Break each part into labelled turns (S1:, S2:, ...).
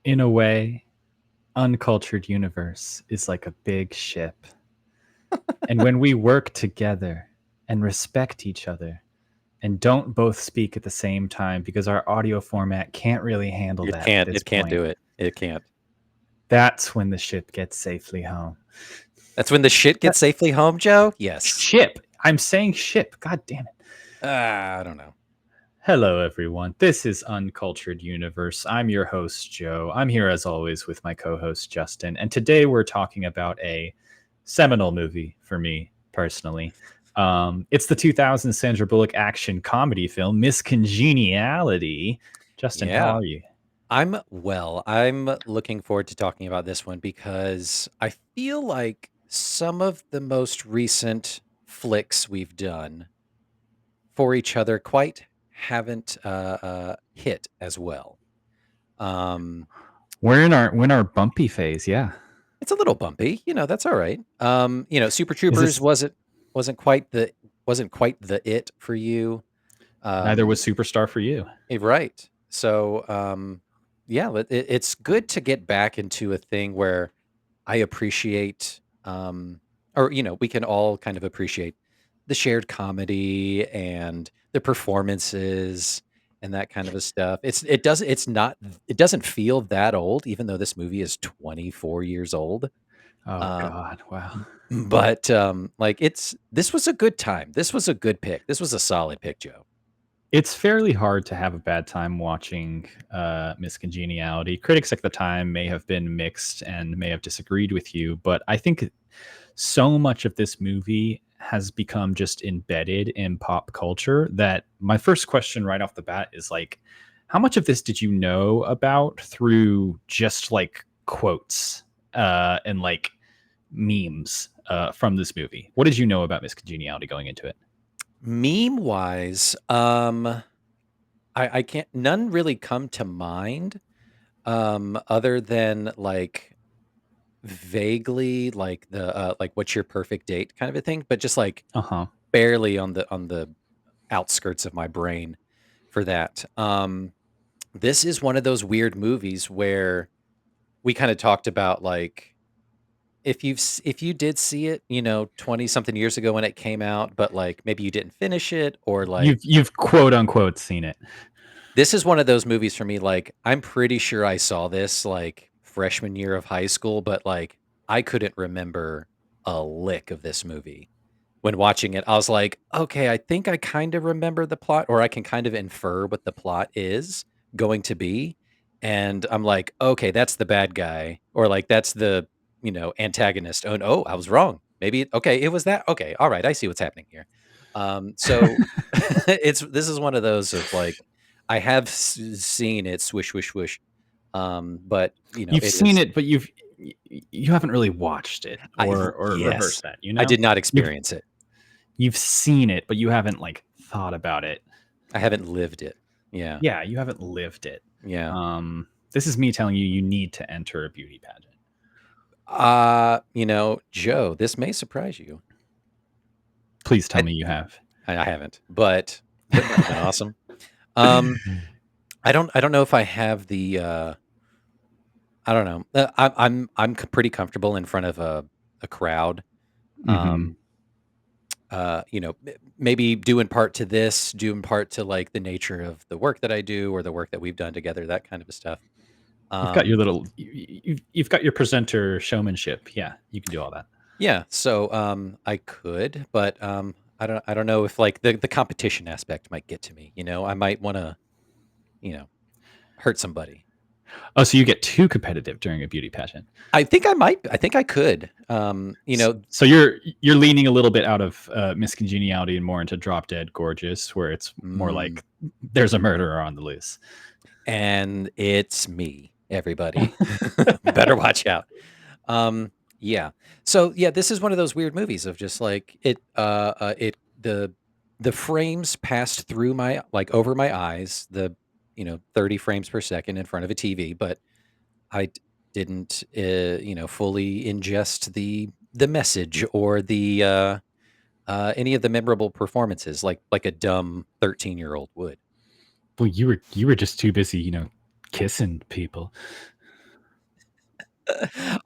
S1: In a way, Uncultured Universe is like a big ship. And when we work together and respect each other and don't both speak at the same time because our audio format can't really handle
S2: It
S1: that at
S2: can't.
S1: this
S2: It can't
S1: point,
S2: do it. It can't.
S1: that's when the ship gets safely home.
S2: That's when the shit
S1: That
S2: gets safely home, Joe. Yes.
S1: ship. I'm saying ship. God damn it.
S2: I don't know.
S1: Hello, everyone. This is Uncultured Universe. I'm your host, Joe. I'm here as always with my co host, Justin. And today we're talking about a seminal movie for me personally. It's the 2000 Sandra Bullock action comedy film, Miss Congeniality. Justin, how
S2: Yeah.
S1: are you?
S2: I'm well. I'm looking forward to talking about this one because I feel like some of the most recent flicks we've done for each other quite haven't hit as well. Um,
S1: We're in our bumpy phase, yeah.
S2: it's a little bumpy, that's all right. Super
S1: Is
S2: Troopers
S1: this
S2: wasn't quite the it for you.
S1: neither
S2: Um,
S1: was Superstar for you?
S2: right. So, yeah, it's good to get back into a thing where I appreciate, or we can all kind of appreciate the shared comedy and the performances and that kind of a stuff. It doesn't feel that old, even though this movie is 24 years old.
S1: Oh
S2: Um,
S1: God, wow.
S2: but like this was a good time. This was a good pick. This was a solid pick, Joe.
S1: It's fairly hard to have a bad time watching Miss Congeniality. Critics at the time may have been mixed and may have disagreed with you, but I think so much of this movie has become just embedded in pop culture that my first question right off the bat is like, how much of this did you know about through just like quotes and like memes from this movie? What did you know about Miss Congeniality going into it?
S2: Meme wise, I can't. None really come to mind. Other than like vaguely like the like what's your perfect date kind of a thing, but just like
S1: Uh huh.
S2: barely on the outskirts of my brain for that. This is one of those weird movies where we kind of talked about like if you did see it, 20 something years ago when it came out, but like maybe you didn't finish it or like
S1: You've quote unquote seen it.
S2: this is one of those movies for me. Like, I'm pretty sure I saw this like freshman year of high school, but like I couldn't remember a lick of this movie. When watching it, I was like, okay, I think I kind of remember the plot, or I can kind of infer what the plot is going to be. And I'm like, okay, that's the bad guy, or like that's the, antagonist. Oh, no, I was wrong. Maybe, okay, it was that. Okay, all right, I see what's happening here. So this is one of those of like, I have seen it swish, swish, swish. But
S1: You've
S2: it
S1: seen
S2: is.
S1: it, but you haven't really watched it, or reverse
S2: Yes,
S1: that. You
S2: I
S1: know,
S2: did not
S1: you've
S2: experience it.
S1: you've seen it, but you haven't like thought about it.
S2: I haven't lived it. Yeah,
S1: Yeah, you haven't lived it.
S2: yeah.
S1: This is me telling you need to enter a beauty pageant.
S2: Joe, this may surprise you.
S1: Please tell
S2: I,
S1: me you have.
S2: I haven't, but wouldn't that have been awesome? Um, I don't know if I have the. I don't know. I'm pretty comfortable in front of a crowd.
S1: Mm-hmm.
S2: Um, maybe due in part to this, due in part to like the nature of the work that I do or the work that we've done together, that kind of stuff.
S1: You've got your
S2: Um,
S1: little. You've got your presenter showmanship. Yeah, you can do all that.
S2: yeah, so I could, but I don't know if like the competition aspect might get to me. I might want to you know hurt somebody.
S1: Oh, so you get too competitive during a beauty pageant.
S2: I think I might. I think I could.
S1: So you're leaning a little bit out of Miss Congeniality and more into Drop Dead Gorgeous, where it's more
S2: mm,
S1: like there's a murderer on the loose.
S2: and it's me, everybody. Better watch out. Um, yeah. So yeah, this is one of those weird movies of just like it the frames passed through my like over my eyes, the 30 frames per second in front of a TV, but I didn't fully ingest the message or the any of the memorable performances like a dumb 13-year-old would.
S1: Well, you were just too busy, kissing people.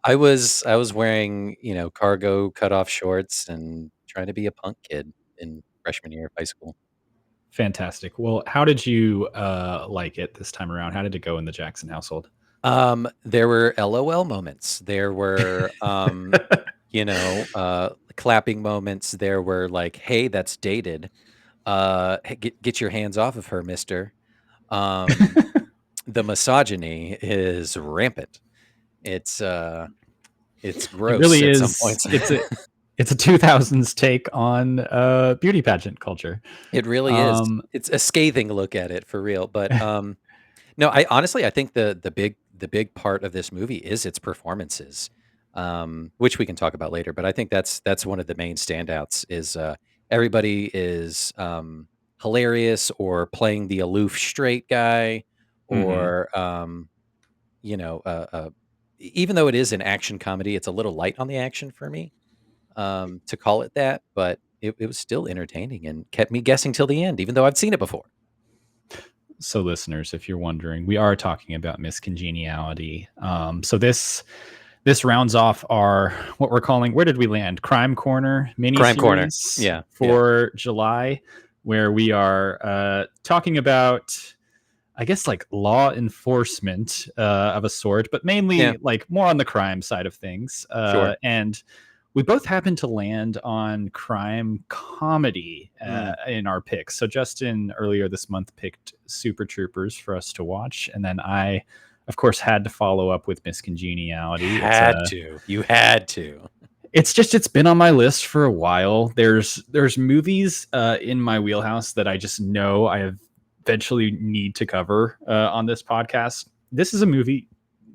S2: I was wearing, cargo cutoff shorts and trying to be a punk kid in freshman year of high school.
S1: Fantastic. Well, how did you like it this time around? How did it go in the Jackson household?
S2: There were LOL moments. There were, clapping moments. There were like, "Hey, that's dated. Hey, get your hands off of her, mister." Um, the misogyny is rampant. It's, uh, it's
S1: It
S2: gross
S1: really
S2: at some
S1: is.
S2: points.
S1: It's a 2000s take on beauty pageant culture.
S2: It really is.
S1: Um,
S2: It's a scathing look at it for real, but, no, I honestly, I think the big part of this movie is its performances, which we can talk about later, but I think that's one of the main standouts is, everybody is, hilarious or playing the aloof straight guy
S1: mhm.
S2: or, you know, even though it is an action comedy, it's a little light on the action for me, to call it that, but it was still entertaining and kept me guessing till the end, even though I've seen it before.
S1: So, listeners, if you're wondering, we are talking about Miss Congeniality. So this rounds off our what we're calling, where did we land? Crime Corner
S2: Crime Corner.
S1: miniseries
S2: Yeah, yeah,
S1: for July, where we are talking about, I guess, like law enforcement of a sort, but
S2: yeah,
S1: mainly like more on the crime side of things.
S2: sure.
S1: And we both happen to land on crime comedy
S2: Mm.
S1: in our picks. So Justin earlier this month picked Super Troopers for us to watch, and then I, of course, had to follow up with Miss Congeniality.
S2: Had to. You had to.
S1: It's been on my list for a while. There's movies in my wheelhouse that I just know I eventually need to cover on this podcast. This is a movie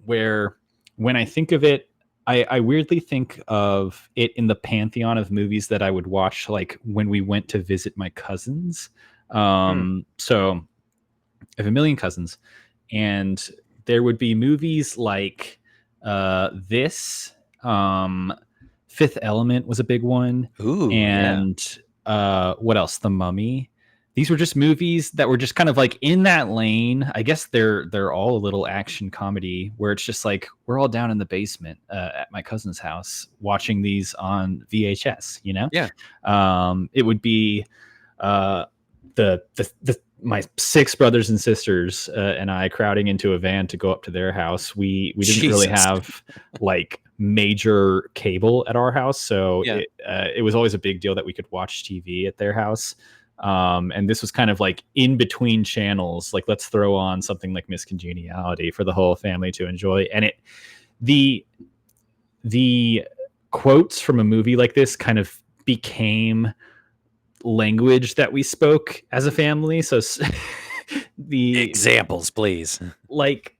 S1: where, when I think of it, I weirdly think of it in the pantheon of movies that I would watch, like when we went to visit my cousins.
S2: Mm.
S1: So I have a million cousins, and there would be movies like this. Fifth Element was a big one,
S2: Ooh, yeah.
S1: and what else? The Mummy. These were just movies that were just kind of like in that lane. I guess they're all a little action comedy where it's just like we're all down in the basement at my cousin's house watching these on VHS.
S2: Yeah.
S1: It would be uh, the my six brothers and sisters and I crowding into a van to go up to their house. We didn't really
S2: Jesus.
S1: have like major cable at our house, so
S2: Yeah.
S1: it was always a big deal that we could watch TV at their house. And this was kind of like in between channels. Like, let's throw on something like Miss Congeniality for the whole family to enjoy. And the the quotes from a movie like this kind of became language that we spoke as a family. So the
S2: Examples, please.
S1: like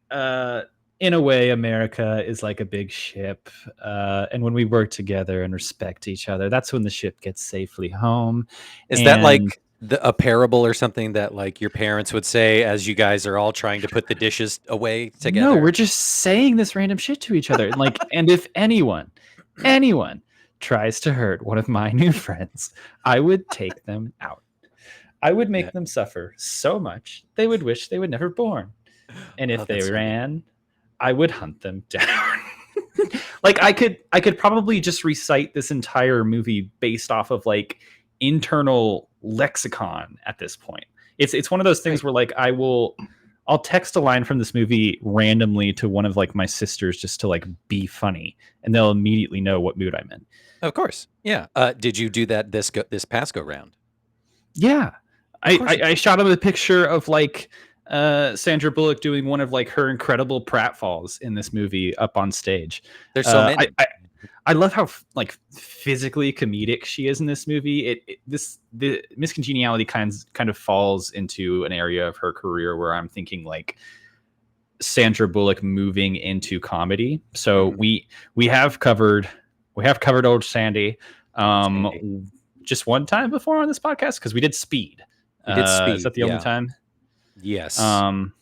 S1: in a way, America is like a big ship, and when we work together and respect each other, that's when the ship gets safely home.
S2: Is that
S1: And
S2: like a parable or something that like your parents would say as you guys are all trying to put the dishes away
S1: no,
S2: together?
S1: we're just saying this random shit to each other. And if anyone tries to hurt one of my new friends, I would take them out. I would
S2: Yeah.
S1: make them suffer so much they would wish they were never born. And
S2: Oh,
S1: if they
S2: that's funny.
S1: ran, I would hunt them down. Like, I could probably just recite this entire movie based off of like internal lexicon at this point. It's one of those things
S2: Right.
S1: where like I'll text a line from this movie randomly to one of like my sisters just to like be funny, and they'll immediately know what mood I'm in.
S2: Of course. Yeah. Did you do that this past go round?
S1: Yeah.
S2: Of
S1: I,
S2: course
S1: I,
S2: you
S1: I
S2: did.
S1: shot him a picture of like Sandra Bullock doing one of like her incredible pratfalls in this movie up on stage.
S2: There's so
S1: Uh, I,
S2: many.
S1: I I love how like physically comedic she is in this movie. The Miss Congeniality kind of falls into an area of her career where I'm thinking like Sandra Bullock moving into comedy. So
S2: Mhm.
S1: we have covered old Sandy
S2: Sandy.
S1: just one time before on this podcast because we did Speed.
S2: We did
S1: Is
S2: Speed.
S1: that the only
S2: Yeah.
S1: time?
S2: Yes.
S1: Um,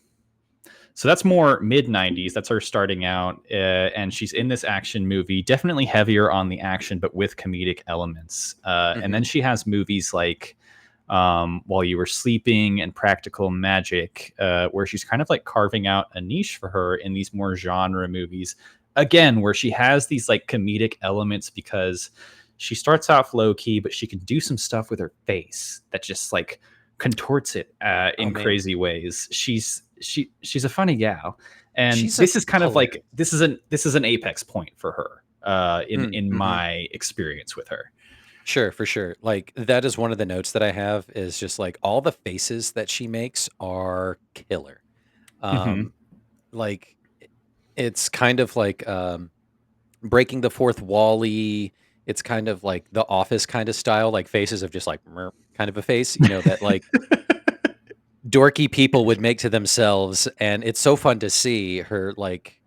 S1: so that's more mid 90s. That's her starting out. And she's in this action movie, definitely heavier on the action, but with comedic elements. And
S2: Mhm.
S1: then she has movies like While You Were Sleeping and Practical Magic, where she's kind of like carving out a niche for her in these more genre movies. again, where she has these like comedic elements because she starts off low key, but she can do some stuff with her face that just like contorts it
S2: Oh
S1: in
S2: man,
S1: crazy ways. She's a funny gal, and
S2: she's a
S1: this is kind of like
S2: hilarious.
S1: this is an apex point for her in
S2: Mhm.
S1: my experience with her.
S2: Sure, for sure. Like that is one of the notes that I have is just like all the faces that she makes are killer.
S1: Hmm.
S2: Um, like it's kind of like breaking the fourth wall-y. It's kind of like the office kind of style, like faces of just like "Merp," kind of a face, that like dorky people would make to themselves. And it's so fun to see her like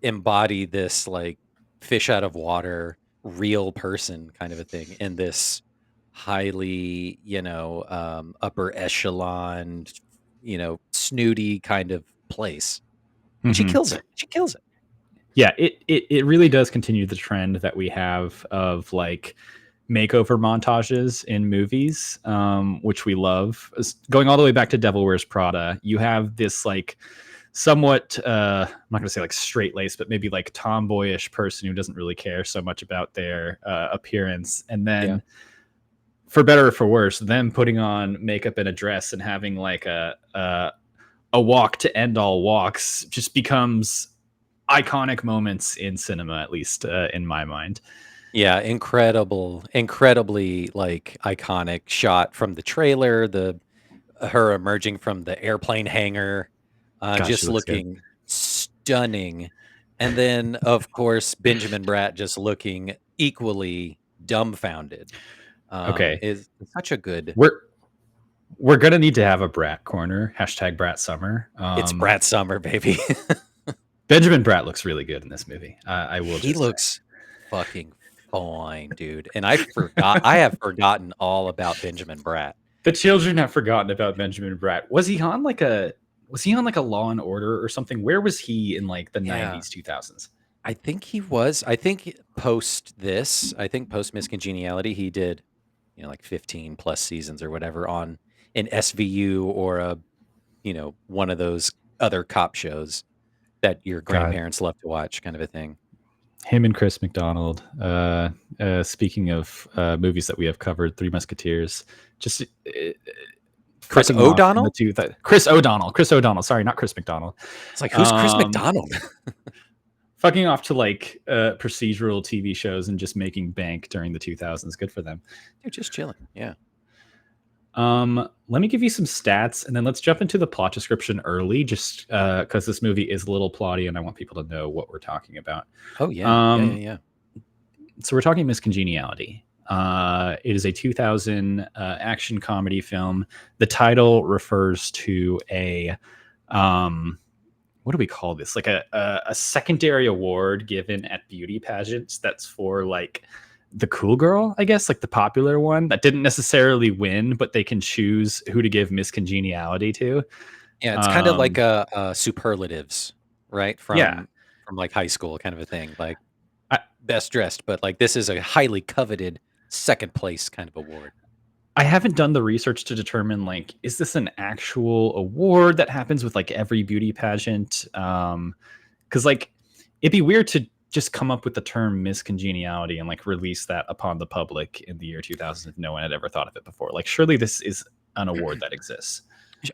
S2: embody this like fish out of water, real person kind of a thing in this highly, upper echelon, snooty kind of place. And she
S1: Hmm.
S2: kills it. She kills it.
S1: Yeah, it really does continue the trend that we have of like makeover montages in movies, which we love. Going all the way back to Devil Wears Prada, you have this like somewhat I'm not going to say like straight lace, but maybe like tomboyish person who doesn't really care so much about their appearance, and
S2: Yeah.
S1: then for better or for worse, them putting on makeup and a dress and having like a walk to end all walks just becomes iconic moments in cinema, at least in my mind.
S2: Yeah, incredibly like iconic shot from the trailer, the her emerging from the airplane hangar,
S1: God, she
S2: just
S1: looks good.
S2: looking stunning. And then of course Benjamin Bratt just looking equally dumbfounded.
S1: Okay,
S2: Is such a good
S1: we're we're gonna need to have a Brat corner. Hashtag Brat Summer.
S2: it's Brat Summer, baby.
S1: Benjamin Bratt looks really good in this movie. I will
S2: He
S1: just say
S2: looks fucking fine, dude. And I have forgotten all about Benjamin Bratt.
S1: the children have forgotten about Benjamin Bratt. Was he on like a Law and Order or something? Where was he in like the
S2: Yeah.
S1: 90s, 2000s?
S2: I think he was. I think post this, I think post Miss Congeniality, he did, like 15 plus seasons or whatever on an SVU or one of those other cop shows that your
S1: God,
S2: grandparents love to watch, kind of a thing.
S1: him and Chris McDonald. Speaking of movies that we have covered, Three Musketeers. Just
S2: Chris
S1: fucking off in the
S2: O'Donnell?
S1: tooth. Chris O'Donnell. Chris O'Donnell. Sorry, not Chris McDonald.
S2: It's like, who's Chris
S1: Um,
S2: McDonald?
S1: fucking off to like procedural TV shows and just making bank during the 2000s. Good for them.
S2: You're just chilling. Yeah.
S1: Let me give you some stats and then let's jump into the plot description early, just because this movie is a little plotty and I want people to know what we're talking about.
S2: Oh, yeah. Yeah. Yeah.
S1: Um,
S2: Yeah.
S1: so we're talking Miss Congeniality. It is a 2000 action comedy film. The title refers to a what do we call this? Like a secondary award given at beauty pageants that's for like the cool girl, I guess, like the popular one that didn't necessarily win, but they can choose who to give Miss Congeniality to.
S2: Yeah. It's kind of like
S1: Um,
S2: superlatives, right?
S1: yeah,
S2: From like high school kind of a thing. Like
S1: I,
S2: best dressed, but like this is a highly coveted second place kind of award.
S1: I haven't done the research to determine like is this an actual award that happens with like every beauty pageant? Because like it'd be weird to just come up with the term miscongeniality and like release that upon the public in the year 2000 if no one had ever thought of it before. Like surely this is an award that exists.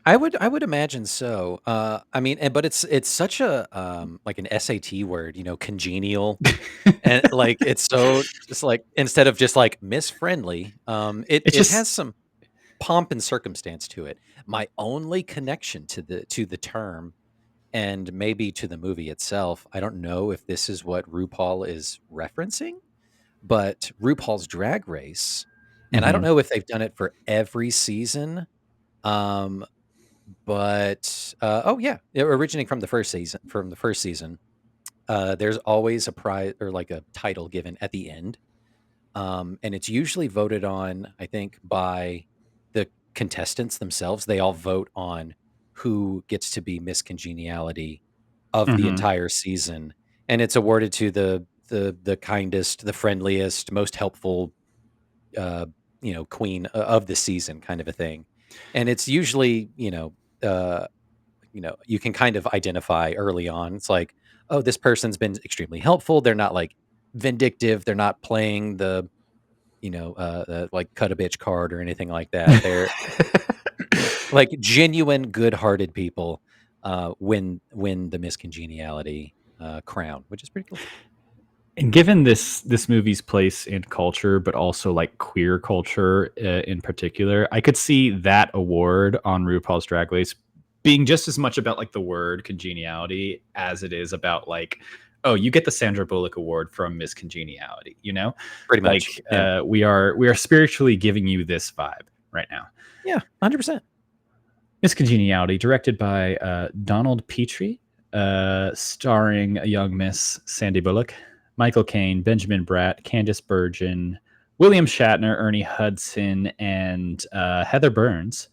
S2: I would imagine so. I mean, but it's such a like an SAT word, congenial, and like it's so just like instead of just like Miss Friendly, it
S1: It's
S2: it
S1: just
S2: has some pomp and circumstance to it. My only connection to the term and maybe to the movie itself, I don't know if this is what RuPaul is referencing, but RuPaul's Drag Race, and I don't
S1: mhm,
S2: know if they've done it for every season. Um, but oh yeah, originating from the first season, there's always a prize or like a title given at the end, and it's usually voted on, I think, by the contestants themselves. They all vote on who gets to be Miss Congeniality of the
S1: mhm.
S2: entire season, and it's awarded to the kindest, the friendliest, most helpful, uh, queen of the season, kind of a thing. And it's usually, you can kind of identify early on. It's like, oh, this person's been extremely helpful. They're not like vindictive. They're not playing the, like cut a bitch card or anything like that. They're like genuine, good-hearted people win the miscongeniality crown, which is pretty cool.
S1: And given this movie's place in culture, but also like queer culture in particular, I could see that award on RuPaul's Drag Race being just as much about like the word congeniality as it is about like, oh, you get the Sandra Bullock award from Miss Congeniality, you know?
S2: Pretty much.
S1: Like
S2: Yeah.
S1: we are spiritually giving you this vibe right now.
S2: Yeah, 100%.
S1: Miss Congeniality, directed by Donald Petrie, starring a young Miss Sandy Bullock, Michael Caine, Benjamin Bratt, Candice Bergen, William Shatner, Ernie Hudson, and Heather Burns.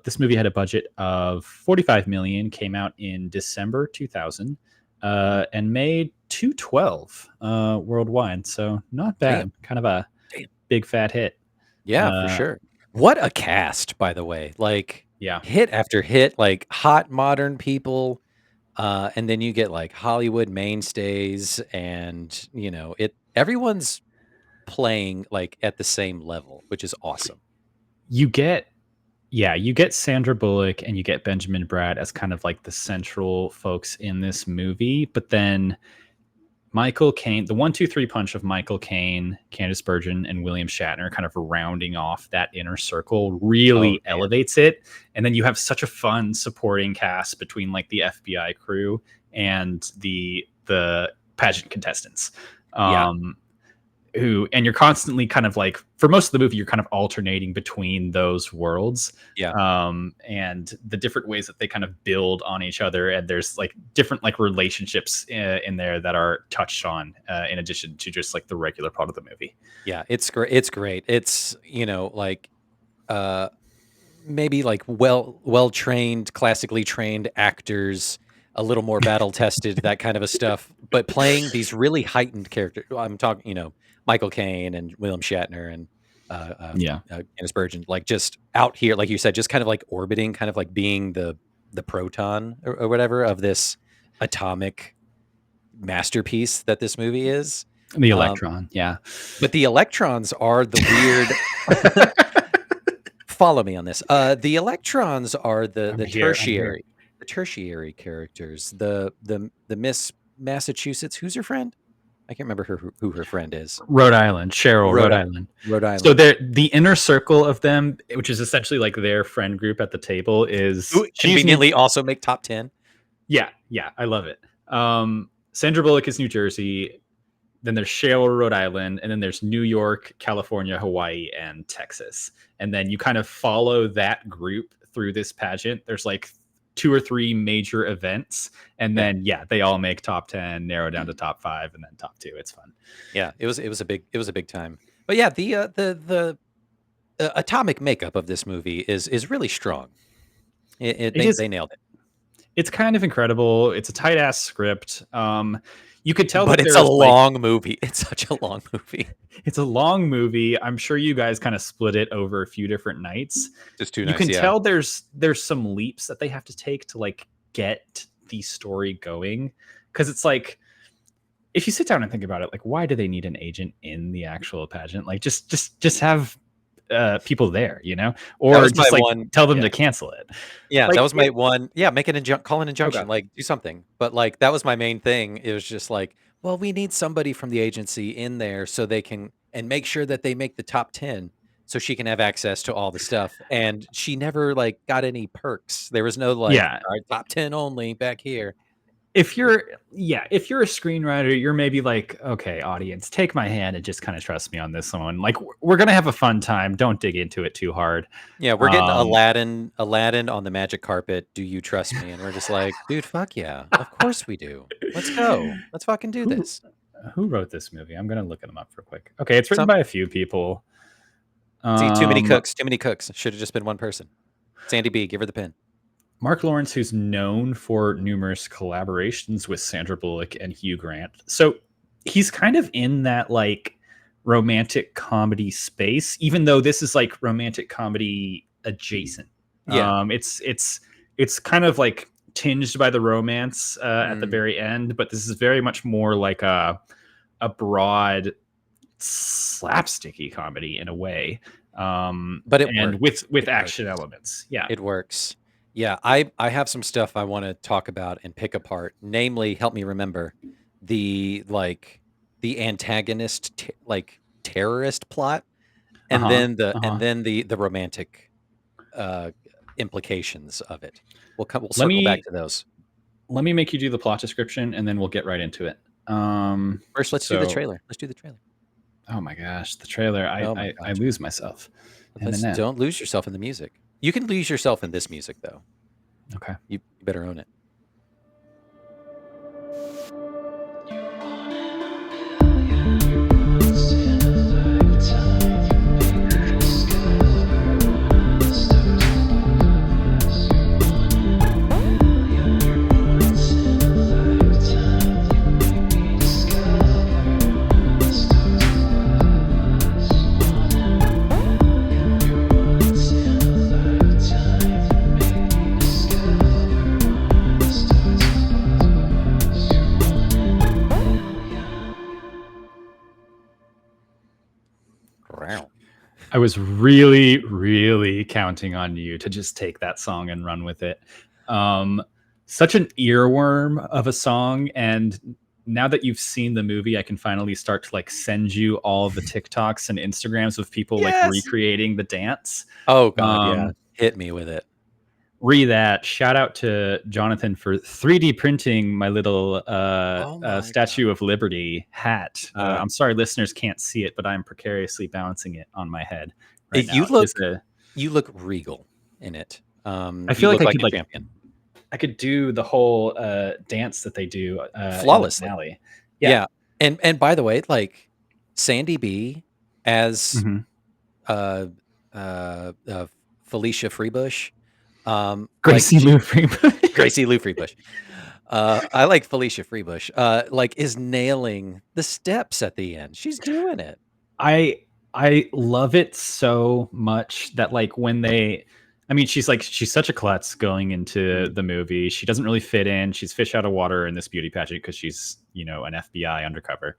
S1: This movie had a budget of $45 million, came out in December 2000, and made $212 worldwide. So not bad.
S2: Damn.
S1: Kind of a
S2: Damn.
S1: big fat hit.
S2: Yeah, for sure. What a cast, by the way. Like,
S1: Yeah.
S2: hit after hit, like hot modern people. And then you get like Hollywood mainstays, and everyone's playing like at the same level, which is awesome.
S1: You get Sandra Bullock and you get Benjamin Bratt as kind of like the central folks in this movie, but then Michael Caine, the 1-2-3 punch of Michael Caine, Candice Bergen, and William Shatner kind of rounding off that inner circle really elevates it. And then you have such a fun supporting cast between like the FBI crew and the pageant contestants. And you're constantly kind of like, for most of the movie, you're kind of alternating between those worlds. And the different ways that they kind of build on each other. And there's like different like relationships in there that are touched on in addition to just like the regular part of the movie.
S2: Yeah, it's great. It's great. It's, like, maybe like well-trained, classically trained actors, a little more battle tested, that kind of a stuff, but playing these really heightened characters. I'm talking, Michael Caine and William Shatner and Candice Bergen, like just out here, like you said, just kind of like orbiting, kind of like being the proton or whatever of this atomic masterpiece that this movie is.
S1: The electron,
S2: But the electrons are the weird. Follow me on this. The electrons are the tertiary characters. The Miss Massachusetts. Who's her friend? I can't remember who her friend is.
S1: Rhode Island, Cheryl, Rhode Island. So the inner circle of them, which is essentially like their friend group at the table, is
S2: conveniently also make top 10.
S1: Yeah, I love it. Sandra Bullock is New Jersey. Then there's Cheryl, Rhode Island, and then there's New York, California, Hawaii, and Texas. And then you kind of follow that group through this pageant. There's like 2 or 3 major events, and then they all make top 10, narrow down to top 5, and then top 2. It's fun.
S2: Yeah, it was a big time. But yeah, the atomic makeup of this movie is really strong. They nailed it.
S1: It's kind of incredible. It's a tight ass script. You could tell,
S2: but it's a long movie. It's such a long movie.
S1: It's a long movie. I'm sure you guys kind of split it over a few different nights.
S2: Just 2 nights.
S1: You can tell there's some leaps that they have to take to like get the story going, because it's like, if you sit down and think about it, like, why do they need an agent in the actual pageant? Like, just have people there, or just like tell them to cancel it.
S2: Yeah, like, that was my one. Yeah, make call an injunction, like do something. But like that was my main thing. It was just like, well, we need somebody from the agency in there so they can and make sure that they make the top 10, so she can have access to all the stuff. And she never like got any perks. There was no like, all right, top 10 only back here.
S1: If you're a screenwriter, you're maybe like, okay, audience, take my hand and just kind of trust me on this one. Like, we're gonna have a fun time. Don't dig into it too hard.
S2: Yeah, we're getting Aladdin on the magic carpet. Do you trust me? And we're just like, dude, fuck yeah, of course we do. Let's go. Let's fucking do this.
S1: Who wrote this movie? I'm gonna look them up real quick. Okay, it's written by a few people.
S2: See, too many cooks. Too many cooks. Should have just been one person. Sandy B, give her the pen.
S1: Mark Lawrence, who's known for numerous collaborations with Sandra Bullock and Hugh Grant. So he's kind of in that like romantic comedy space, even though this is like romantic comedy adjacent.
S2: Yeah.
S1: It's kind of like tinged by the romance at the very end, but this is very much more like a broad slapsticky comedy in a way,
S2: But it
S1: and
S2: works.
S1: with
S2: It works.
S1: action elements. Yeah.
S2: It works. Yeah, I have some stuff I want to talk about and pick apart. Namely, help me remember the the antagonist like terrorist plot,
S1: Uh
S2: and
S1: huh.
S2: then
S1: Uh huh.
S2: the romantic uh, implications of it. We'll
S1: Let
S2: circle back
S1: me
S2: to those.
S1: make you do the plot description, and then we'll get right into it.
S2: First, let's do the
S1: So,
S2: trailer. Let's do the trailer.
S1: oh my gosh, the trailer!
S2: Oh my
S1: I
S2: gosh.
S1: lose myself.
S2: Let's
S1: Eminem.
S2: don't lose yourself in the music. You can lose yourself in this music though.
S1: Okay.
S2: You better own it. Wow.
S1: I was really, really counting on you to just take that song and run with it. Um, Such an earworm of a song, and now that you've seen the movie, I can finally start to like send you all the TikToks and Instagrams of people like
S2: Yes.
S1: recreating the dance.
S2: Oh God, yeah.
S1: Um,
S2: Hit me with it.
S1: that. Shout out to Jonathan for 3D printing my little
S2: Oh my God.
S1: Statue of Liberty hat.
S2: Uh,
S1: I'm sorry listeners can't see it, but I'm precariously balancing it on my head right now.
S2: you
S1: It is
S2: look
S1: a
S2: you look regal in it.
S1: I
S2: You
S1: feel like
S2: look like a champion.
S1: I could do the whole dance that they do in the
S2: Flawlessly.
S1: finale. Yeah.
S2: Yeah. And by the way, like Sandy B as
S1: Mhm.
S2: uh uh Felicia Freebush, like
S1: Gracie Lou Freeman.
S2: Gracie Lou Freebush. I like Felicia Freebush. Like is nailing the steps at the end. She's doing it.
S1: I I love it so much that like when they I mean she's such a klutz going into
S2: Mm.
S1: the movie. She doesn't really fit in. She's fish out of water in this beauty pageant because she's, an FBI undercover.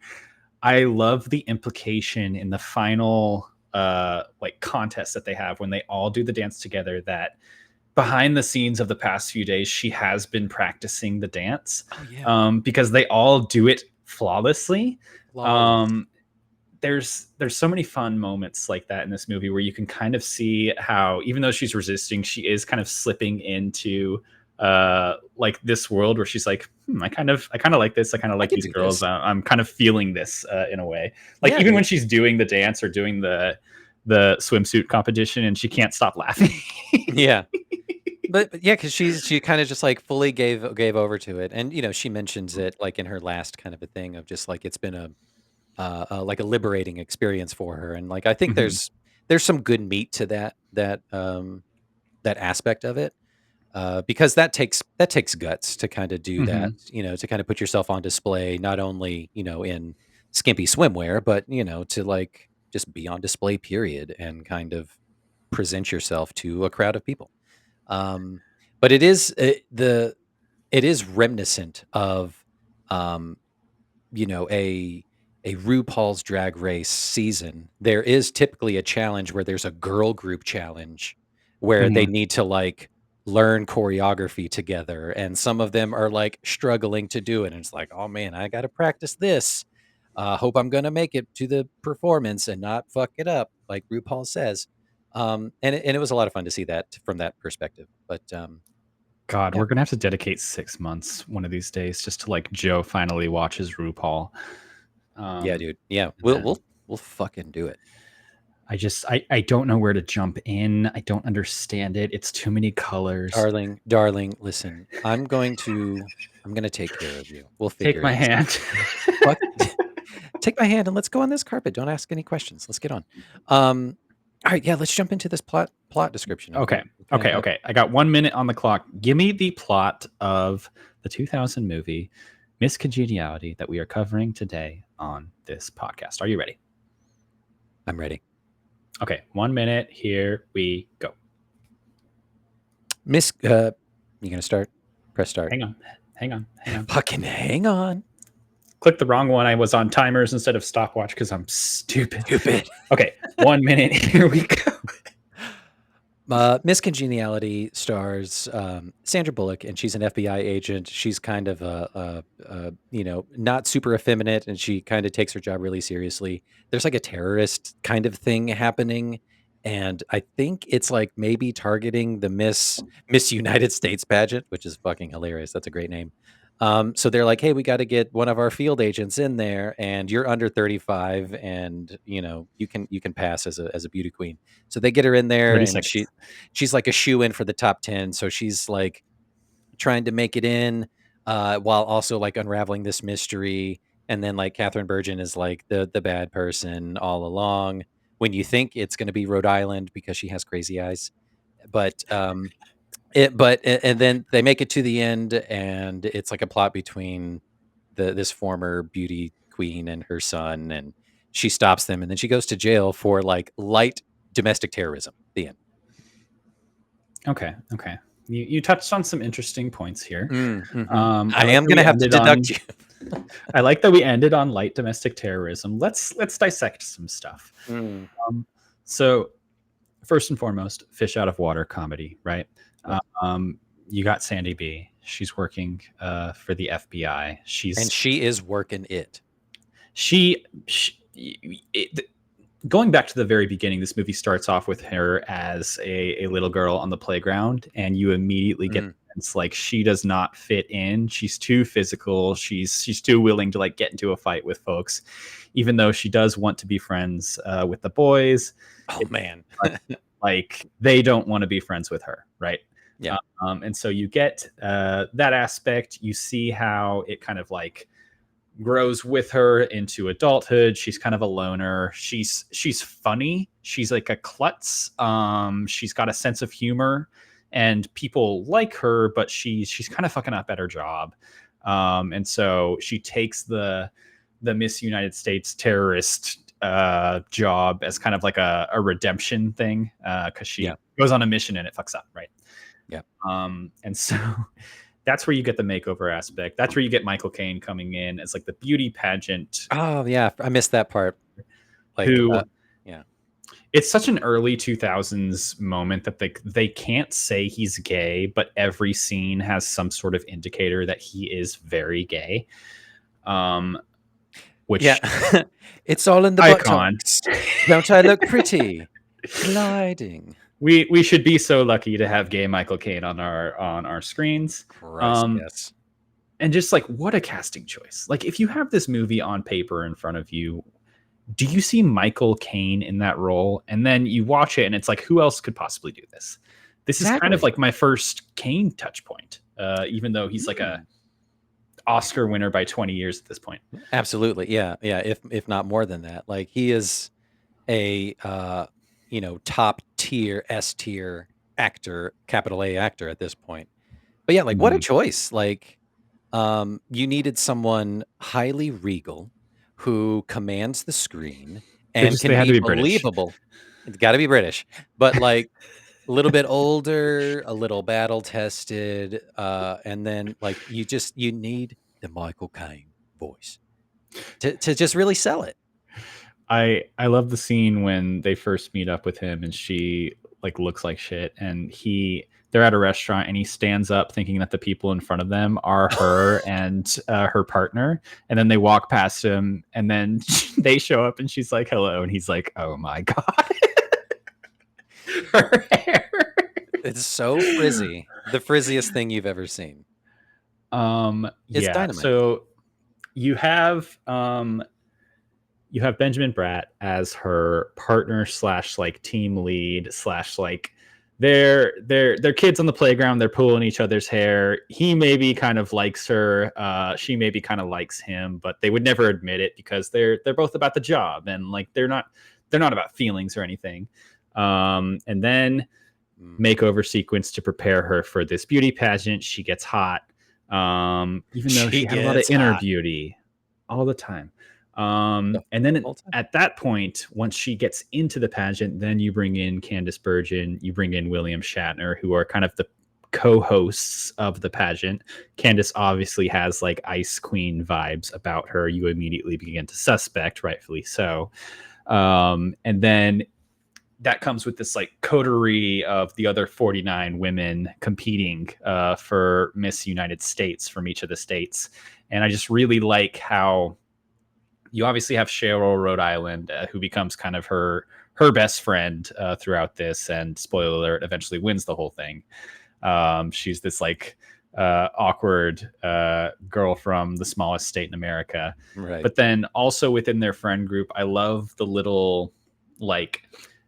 S1: I love the implication in the final like contest that they have when they all do the dance together, that behind the scenes of the past few days she has been practicing the dance,
S2: Oh yeah.
S1: because they all do it flawlessly.
S2: Flawless.
S1: um, there's so many fun moments like that in this movie where you can kind of see how even though she's resisting, she is kind of slipping into like this world where she's like, I kind of like this, I kind of
S2: I
S1: like
S2: could
S1: these
S2: do
S1: girls,
S2: this.
S1: I'm kind of feeling this in a way, like
S2: Yeah,
S1: even
S2: dude.
S1: when she's doing the dance or doing the swimsuit competition and she can't stop laughing.
S2: Yeah. But yeah, because she kind of just like fully gave over to it, and she mentions it like in her last kind of a thing of just like it's been like a liberating experience for her, and like I think
S1: Mhm.
S2: there's some good meat to that aspect of it, because that takes guts to kind of do that,
S1: Mhm.
S2: to kind of put yourself on display, not only in skimpy swimwear, but to like just be on display, period, and kind of present yourself to a crowd of people. Um, but it is reminiscent of, um, a RuPaul's Drag Race season. There is typically a challenge where there's a girl group challenge where they
S1: Mhm.
S2: need to like learn choreography together, and some of them are like struggling to do it, and it's like, oh man, I got to practice this. Hope I'm gonna make it to the performance and not fuck it up, like RuPaul says. And it was a lot of fun to see that from that perspective. But
S1: God,
S2: yeah,
S1: we're gonna have to dedicate 6 months one of these days just to like Joe finally watches RuPaul.
S2: yeah,
S1: um
S2: dude, yeah,
S1: and
S2: we'll
S1: then
S2: we'll we'll fucking do it.
S1: I don't know where to jump in. I don't understand it. It's too many colors.
S2: Darling, darling, listen, I'm gonna take care of you. We'll
S1: Take
S2: figure
S1: my
S2: this out.
S1: hand.
S2: Fuck take my hand and let's go on this carpet. Don't ask any questions. Let's get on. All right, yeah, let's jump into this plot description of
S1: Okay.
S2: what can I get?
S1: Okay. I got 1 minute on the clock. Give me the plot of the 2000 movie Miss Congeniality that we are covering today on this podcast. Are you ready?
S2: I'm ready.
S1: Okay. 1 minute. Here we go.
S2: Miss, you gonna start Press start.
S1: Hang on. Hang on. Hang on.
S2: Fucking hang on.
S1: Click the wrong one. I was on timers instead of stopwatch because I'm stupid.
S2: Stupid.
S1: Okay, 1 minute. Here we go.
S2: Miss Congeniality stars Sandra Bullock, and she's an FBI agent. She's kind of not super effeminate, and she kind of takes her job really seriously. There's like a terrorist kind of thing happening, and I think it's like maybe targeting the Miss United States pageant, which is fucking hilarious. That's a great name. So they're like, hey, we got to get one of our field agents in there, and you're under 35, and you can pass as a beauty queen. So they get her in there, and
S1: 36.
S2: she's like a shoe in for the top 10. So she's like trying to make it in, while also like unraveling this mystery. And then like Catherine Bergen is like the bad person all along. When you think it's going to be Rhode Island because she has crazy eyes, but and then they make it to the end, and it's like a plot between this former beauty queen and her son, and she stops them, and then she goes to jail for like light domestic terrorism. The end.
S1: Okay. You touched on some interesting points here.
S2: I am going to have to deduct you.
S1: I like that we ended on light domestic terrorism. Let's dissect some stuff. So first and foremost, fish out of water comedy, right? You got Sandy B. She's working for the FBI.
S2: She is working it.
S1: Going back to the very beginning, this movie starts off with her as a little girl on the playground, and you immediately get the sense like she does not fit in. She's too physical. She's too willing to like get into a fight with folks, even though she does want to be friends with the boys.
S2: Oh man,
S1: like they don't want to be friends with her, right?
S2: Yeah.
S1: And so you get that aspect. You see how it kind of like grows with her into adulthood. She's kind of a loner. She's funny. She's like a klutz. She's got a sense of humor, and people like her, but she's kind of fucking up at her job. And so she takes the Miss United States terrorist job as kind of like a redemption thing, because she goes on a mission and it fucks up, right?
S2: Yeah.
S1: And so that's where you get the makeover aspect. That's where you get Michael Caine coming in as like the beauty pageant.
S2: Oh yeah, I missed that part. Like,
S1: it's such an early 2000s moment that they can't say he's gay, but every scene has some sort of indicator that he is very gay. Which
S2: it's all in the
S1: icon.
S2: buttocks. Don't I look pretty? Gliding.
S1: We should be so lucky to have gay Michael Caine on our screens.
S2: Christ, yes.
S1: And just like, what a casting choice. Like, if you have this movie on paper in front of you, do you see Michael Caine in that role? And then you watch it and it's like, who else could possibly do this? This is kind of like my first Caine touch point, even though he's like a Oscar winner by 20 years at this point.
S2: Absolutely. Yeah. If not more than that. Like, he is a top tier, S tier actor, capital A actor at this point. But yeah, like, what a choice. Like, you needed someone highly regal who commands the screen and can be believable. It's got to be British, but like a little bit older, a little battle tested, and then like you need the Michael Caine voice to just really sell it.
S1: I love the scene when they first meet up with him and she like looks like shit, and they're at a restaurant and he stands up thinking that the people in front of them are her and her partner, and then they walk past him and then they show up and she's like, hello, and he's like, oh my god. Her hair.
S2: It's so frizzy. The frizziest thing you've ever seen. It's dynamite.
S1: So you have Benjamin Bratt as her partner / like team lead / like they're kids on the playground. They're pulling each other's hair. He maybe kind of likes her. She maybe kind of likes him, but they would never admit it because they're both about the job, and like they're not about feelings or anything. And then makeover sequence to prepare her for this beauty pageant. She gets hot, even though she had a lot of inner beauty all the time. And then at that point, once she gets into the pageant, then you bring in Candice Bergen, you bring in William Shatner, who are kind of the co-hosts of the pageant. Candice obviously has like Ice Queen vibes about her. You immediately begin to suspect, rightfully so. And then that comes with this like coterie of the other 49 women competing for Miss United States from each of the states. And I just really like how you obviously have Cheryl, Rhode Island, who becomes kind of her best friend throughout this, and spoiler alert, eventually wins the whole thing. She's this like awkward girl from the smallest state in America.
S2: Right.
S1: But then also within their friend group, I love the little like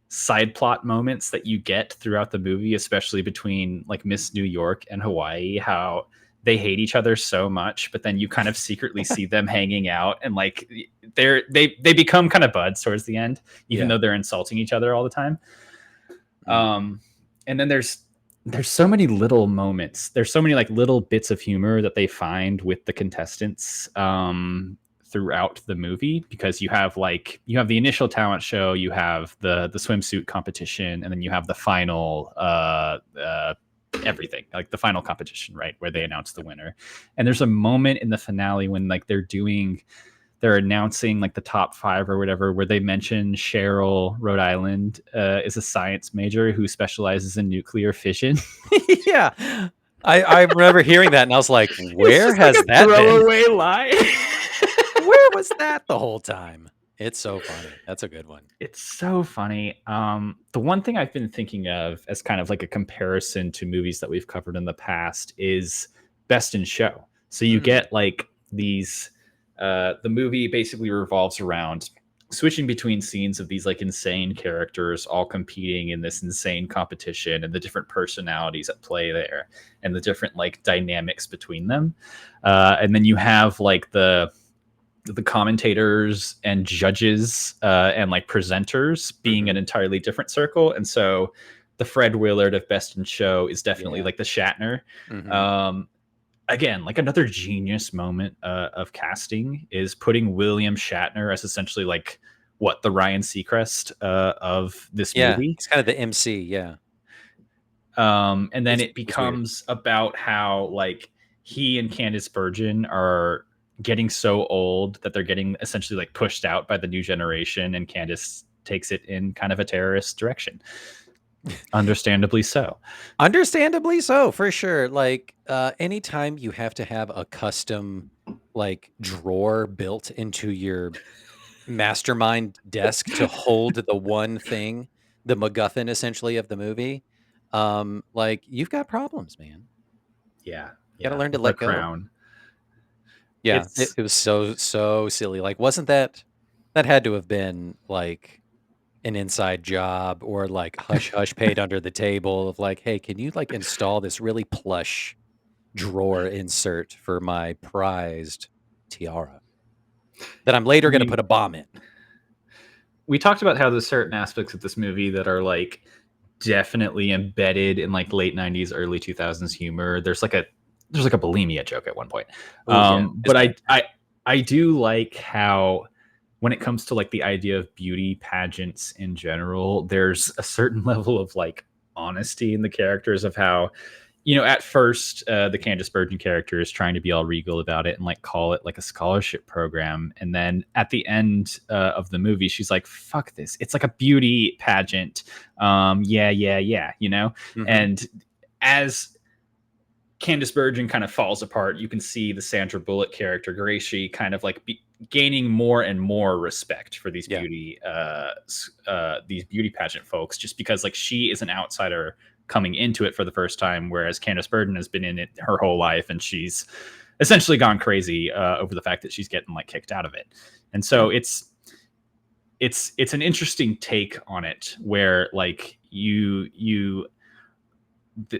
S1: side plot moments that you get throughout the movie, especially between like Miss New York and Hawaii, how they hate each other so much, but then you kind of secretly see them hanging out, and like they become kind of buds towards the end, even though they're insulting each other all the time. And then there's so many little moments. There's so many like little bits of humor that they find with the contestants throughout the movie, because you have the initial talent show, you have the swimsuit competition, and then you have the final everything, like the final competition, right, where they announce the winner. And there's a moment in the finale when like they're announcing like the top 5 or whatever, where they mention Cheryl, Rhode Island, is a science major who specializes in nuclear fission.
S2: Yeah. I remember hearing that, and I was like, where has
S1: like
S2: that been?
S1: Throwaway line.
S2: Where was that the whole time? It's so funny. That's a good one.
S1: It's so funny. The one thing I've been thinking of as kind of like a comparison to movies that we've covered in the past is Best in Show. So you get like these, the movie basically revolves around switching between scenes of these like insane characters all competing in this insane competition, and the different personalities at play there, and the different like dynamics between them. And then you have like the commentators and judges and like presenters being an entirely different circle. And so the Fred Willard of Best in Show is definitely like the Shatner. Again, like another genius moment of casting is putting William Shatner as essentially like the Ryan Seacrest of this movie.
S2: It's kind of the MC.
S1: And then it becomes about how like he and Candice Bergen are getting so old that they're getting essentially like pushed out by the new generation, and Candice takes it in kind of a terrorist direction. Understandably so,
S2: for sure. Like anytime you have to have a custom like drawer built into your mastermind desk to hold the one thing, the MacGuffin essentially of the movie, like you've got problems, man. You gotta learn to let go.
S1: Crown.
S2: Yeah, it was so silly. Like, wasn't that had to have been like an inside job, or like hush hush paid under the table of like, hey, can you like install this really plush drawer insert for my prized tiara that I'm later going to put a bomb in?
S1: We talked about how there's certain aspects of this movie that are like definitely embedded in like late 90s, early 2000s humor. There's like a bulimia joke at one point. But I do like how, when it comes to like the idea of beauty pageants in general, there's a certain level of like honesty in the characters of how, you know, at first the Candice Bergen character is trying to be all regal about it and like call it like a scholarship program. And then at the end of the movie, she's like, fuck this. It's like a beauty pageant. Yeah, you know? And as Candice Bergen kind of falls apart, you can see the Sandra Bullock character, Gracie, kind of like gaining more and more respect for these beauty pageant folks, just because like she is an outsider coming into it for the first time, whereas Candice Bergen has been in it her whole life, and she's essentially gone crazy over the fact that she's getting like kicked out of it. And so it's an interesting take on it, where like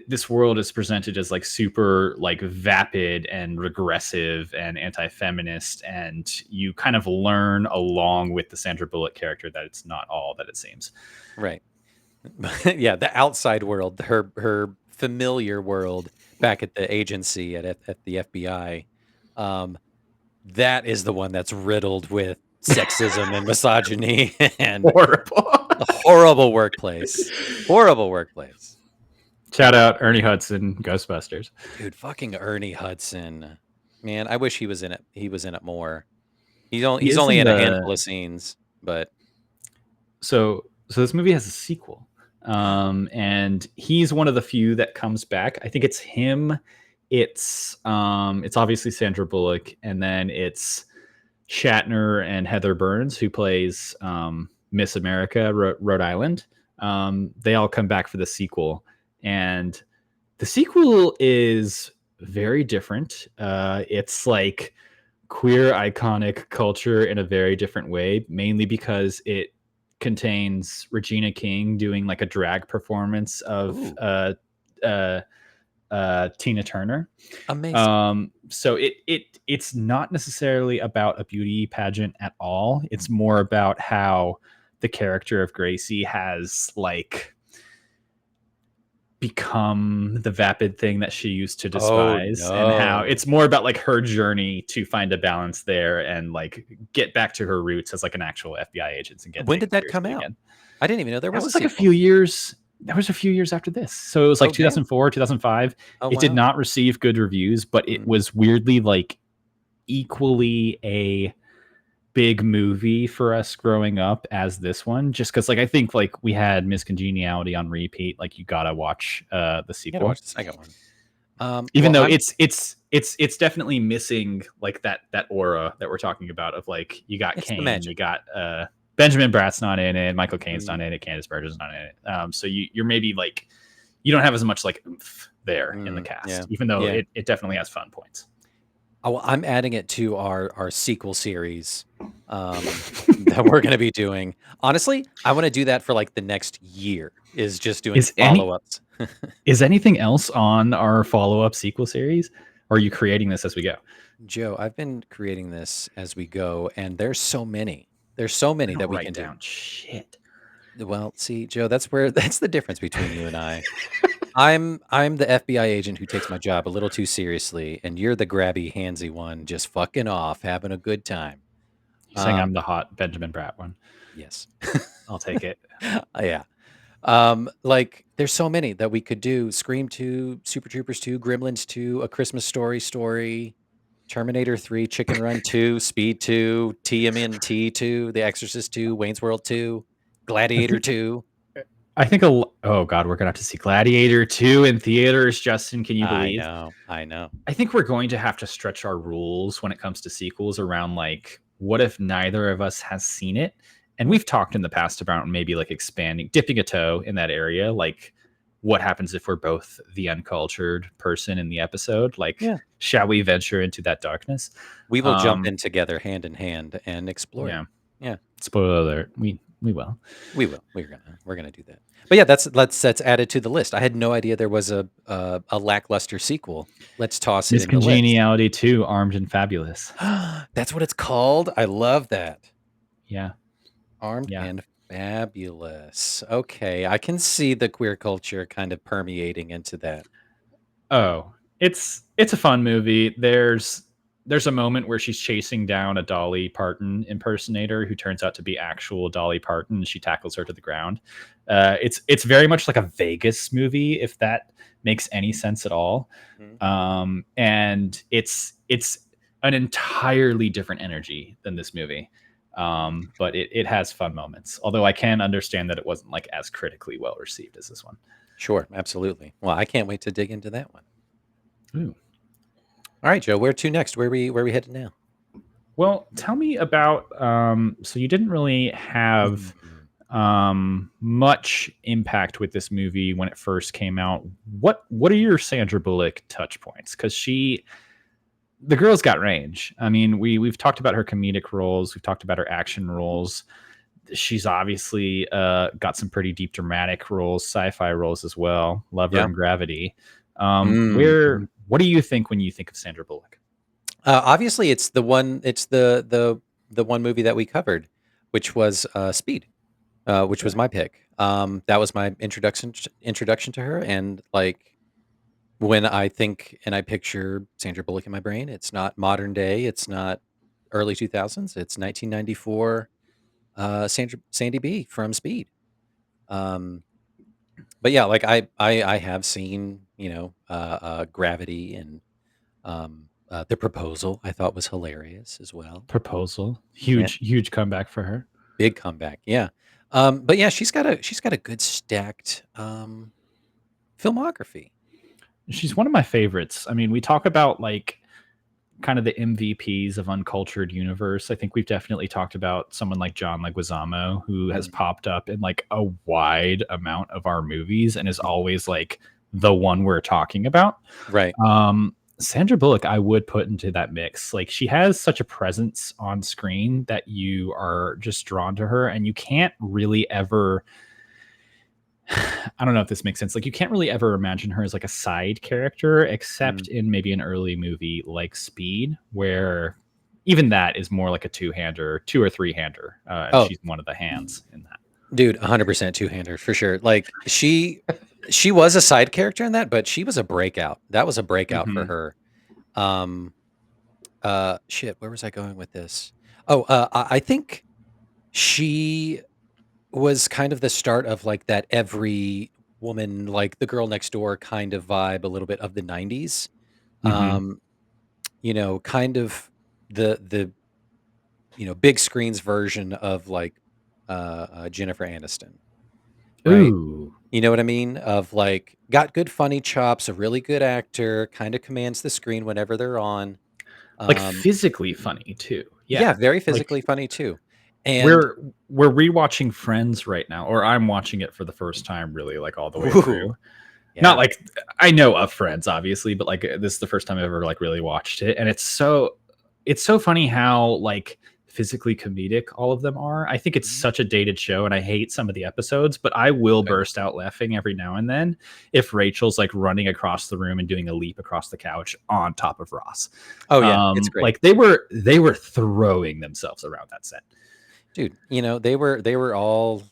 S1: this world is presented as like super like vapid and regressive and anti-feminist, and you kind of learn along with the Sandra Bullock character that it's not all that it seems.
S2: Right. Yeah, the outside world, her familiar world back at the agency at the FBI, that is the one that's riddled with sexism and misogyny and
S1: horrible
S2: horrible workplace.
S1: Shout out Ernie Hudson, Ghostbusters.
S2: Dude, fucking Ernie Hudson. Man, I wish he was in it. He was in it more. He's
S1: Is
S2: only
S1: in
S2: in a
S1: the
S2: handful of scenes, but
S1: so this movie has a sequel, and he's one of the few that comes back. I think it's him. It's obviously Sandra Bullock, and then it's Shatner and Heather Burns, who plays Miss America, Rhode Island. They all come back for the sequel, and the sequel is very different. It's like queer iconic culture in a very different way, mainly because it contains Regina King doing like a drag performance of
S2: ooh,
S1: Tina Turner.
S2: amazing.
S1: So it's not necessarily about a beauty pageant at all. It's more about how the character of Gracie has like become the vapid thing that she used to
S2: Oh
S1: despise, and how
S2: no.
S1: it's more about like her journey to find a balance there and like get back to her roots as like an actual FBI agent and get
S2: When
S1: taken
S2: did that come
S1: seriously
S2: out?
S1: again.
S2: I didn't even know there
S1: That
S2: was a
S1: was like a
S2: sequel.
S1: few years. That was a few years after this. So it was like
S2: Oh damn.
S1: 2004, 2005.
S2: Oh
S1: It did
S2: wow.
S1: not receive good reviews, but it
S2: Mm.
S1: was weirdly like equally a big movie for us growing up as this one, just because like I think like we had Miss Congeniality on repeat. Like you gotta watch the
S2: You gotta
S1: sequel,
S2: watch the second one.
S1: even
S2: Well,
S1: though
S2: I'm
S1: it's definitely missing like that aura that we're talking about of like you got
S2: it's the
S1: Caine,
S2: magic.
S1: you got Benjamin Bratt's not in it, Michael Caine's not
S2: Mm,
S1: in it, Candice Bergen's not in it. So you're maybe like you don't have as much like oomph there in the
S2: yeah.
S1: cast, even though
S2: Yeah.
S1: it definitely has fun points.
S2: Oh, well, I'm adding it to our sequel series that we're going to be doing. Honestly, I want to do that for like the next year. Is just doing
S1: Is any
S2: follow-ups.
S1: is anything else on our follow up sequel series? Or are you creating this as we go?
S2: Joe, I've been creating this as we go, and there's so many. There's so
S1: I
S2: many
S1: don't
S2: that we
S1: write
S2: can do.
S1: down shit.
S2: Well, see, Joe, that's where that's the difference between you and I. I'm the FBI agent who takes my job a little too seriously, and you're the grabby, handsy one, just fucking off, having a good time.
S1: You're saying I'm
S2: Um,
S1: the hot Benjamin Bratt one.
S2: yes.
S1: I'll take it.
S2: Yeah. Like there's so many that we could do. Scream 2, Super Troopers 2, Gremlins 2, A Christmas Story, Terminator 3, Chicken Run 2, Speed 2, TMNT 2, The Exorcist 2, Wayne's World 2,
S1: I
S2: Gladiator
S1: think
S2: 2.
S1: oh god, we're gonna have to see Gladiator 2 in theaters, Justin. Can you
S2: I
S1: believe?
S2: know. I know.
S1: I think we're going to have to stretch our rules when it comes to sequels around like what if neither of us has seen it? And we've talked in the past about maybe like expanding, dipping a toe in that area, like what happens if we're both the uncultured person in the episode? Like,
S2: Yeah.
S1: shall we venture into that darkness?
S2: We will jump
S1: Um,
S2: in together hand in hand and explore it.
S1: yeah.
S2: Yeah.
S1: Spoiler alert. We will.
S2: We will. We're gonna do that. But yeah, that's added to the list. I had no idea there was a lackluster sequel. Let's toss it
S1: Miss
S2: in the list.
S1: Congeniality 2, Armed and Fabulous.
S2: That's what it's called. I love that.
S1: Yeah.
S2: Armed
S1: Yeah.
S2: and Fabulous. Okay, I can see the queer culture kind of permeating into that.
S1: Oh, it's a fun movie. There's a moment where she's chasing down a Dolly Parton impersonator who turns out to be actual Dolly Parton, and she tackles her to the ground. It's very much like a Vegas movie, if that makes any sense at all.
S2: Mhm.
S1: And it's an entirely different energy than this movie. But it has fun moments. Although I can understand that it wasn't like as critically well received as this one.
S2: Sure, absolutely. Well, I can't wait to dig into that one.
S1: Ooh.
S2: All right, Joe, where to next? Where we headed now?
S1: Well, tell me about so you didn't really have
S2: Mhm.
S1: much impact with this movie when it first came out. What are your Sandra Bullock touch points? Because the girl's got range. I mean, we've talked about her comedic roles, we've talked about her action roles. She's obviously got some pretty deep dramatic roles, sci-fi roles as well. Love her
S2: Yeah.
S1: in Gravity.
S2: Mhm.
S1: What do you think when you think of Sandra Bullock?
S2: Obviously, it's the one. It's the one movie that we covered, which was Speed, which was
S1: Okay.
S2: my pick. That was my introduction to her, and like when I think and I picture Sandra Bullock in my brain, it's not modern day. It's not early 2000s. It's 1994. Sandy B from Speed. Um, But yeah, like I have seen, Gravity and The Proposal. I thought was hilarious as well.
S1: Proposal,
S2: Yeah,
S1: huge comeback for her.
S2: big comeback. Yeah. But yeah, she's got a good stacked filmography.
S1: She's one of my favorites. I mean, we talk about like kind of the MVPs of Uncultured universe. I think we've definitely talked about someone like John Leguizamo, who has
S2: Mhm.
S1: popped up in like a wide amount of our movies and is always like the one we're talking about.
S2: Right.
S1: Sandra Bullock, I would put into that mix. Like she has such a presence on screen that you are just drawn to her, and you can't really ever. I don't know if this makes sense. Like you can't really ever imagine her as like a side character, except
S2: Mm.
S1: in maybe an early movie like Speed, where even that is more like a two-hander, two or three-hander, and
S2: Oh,
S1: she's one of the hands in that.
S2: dude, 100% two-hander for sure. Like she was a side character in that, but she was a breakout. That was a breakout for
S1: Mm-hmm.
S2: her. Um shit, where was I going with this? Oh, I think she was kind of the start of like that every woman, like the girl next door kind of vibe, a little bit of the 90s.
S1: Mm-hmm.
S2: Um, kind of the big screens version of like Jennifer Aniston, right?
S1: Ooh,
S2: You know what I mean? Of like got good funny chops, a really good actor, kind of commands the screen whenever they're on.
S1: like
S2: Um,
S1: physically funny too.
S2: yeah,
S1: Yeah,
S2: very
S1: like
S2: physically funny too. And
S1: we're we're rewatching Friends right now, or I'm watching it for the first time, really, like all the way
S2: ooh,
S1: through. Not
S2: yeah.
S1: like I know of Friends, obviously, but like this is the first time I've ever like really watched it, and it's so funny how like physically comedic all of them are. I think it's
S2: Mhm.
S1: such a dated show, and I hate some of the episodes, but I will
S2: Fair.
S1: burst out laughing every now and then if Rachel's like running across the room and doing a leap across the couch on top of Ross.
S2: Oh yeah, it's great.
S1: Like they were throwing themselves around that set.
S2: Dude, they were all,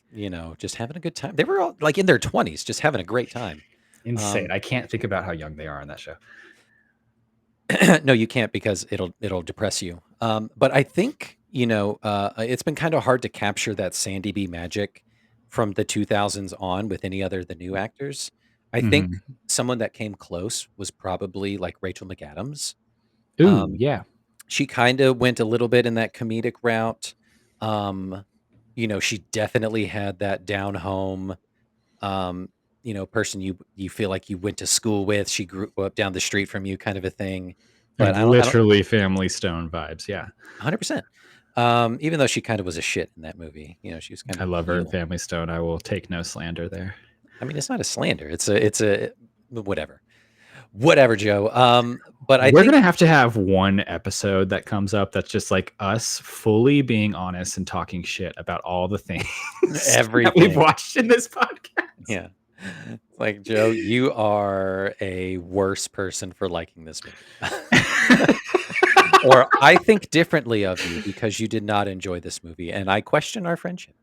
S2: just having a good time. They were all like in their 20s, just having a great time.
S1: Insane.
S2: Um,
S1: I can't think about how young they are in that show.
S2: no, you can't because it'll depress you. But I think, it's been kind of hard to capture that Sandy B magic from the 2000s on with any other of the new actors. I think
S1: Mhm.
S2: someone that came close was probably like Rachel McAdams.
S1: Ooh,
S2: Um,
S1: yeah.
S2: she kind of went a little bit in that comedic route. Um, she definitely had that down home, um, person you feel like you went to school with. She grew up down the street from you, kind of a thing. But
S1: Like
S2: I don't
S1: literally Family Stone vibes. Yeah.
S2: 100%. Even though she kind of was a shit in that movie, she was kind
S1: I
S2: of the
S1: love her in
S2: heel.
S1: Family Stone. I will take no slander there.
S2: I mean, it's not a slander. It's a whatever, whatever, Joe. But I
S1: We're
S2: think
S1: gonna have to have one episode that comes up that's just like us fully being honest and talking shit about all the things that we've
S2: everything,
S1: watched in this podcast.
S2: yeah. It's like, Joe, you are a worse person for liking this movie. Or I think differently of you because you did not enjoy this movie, and I question our friendship.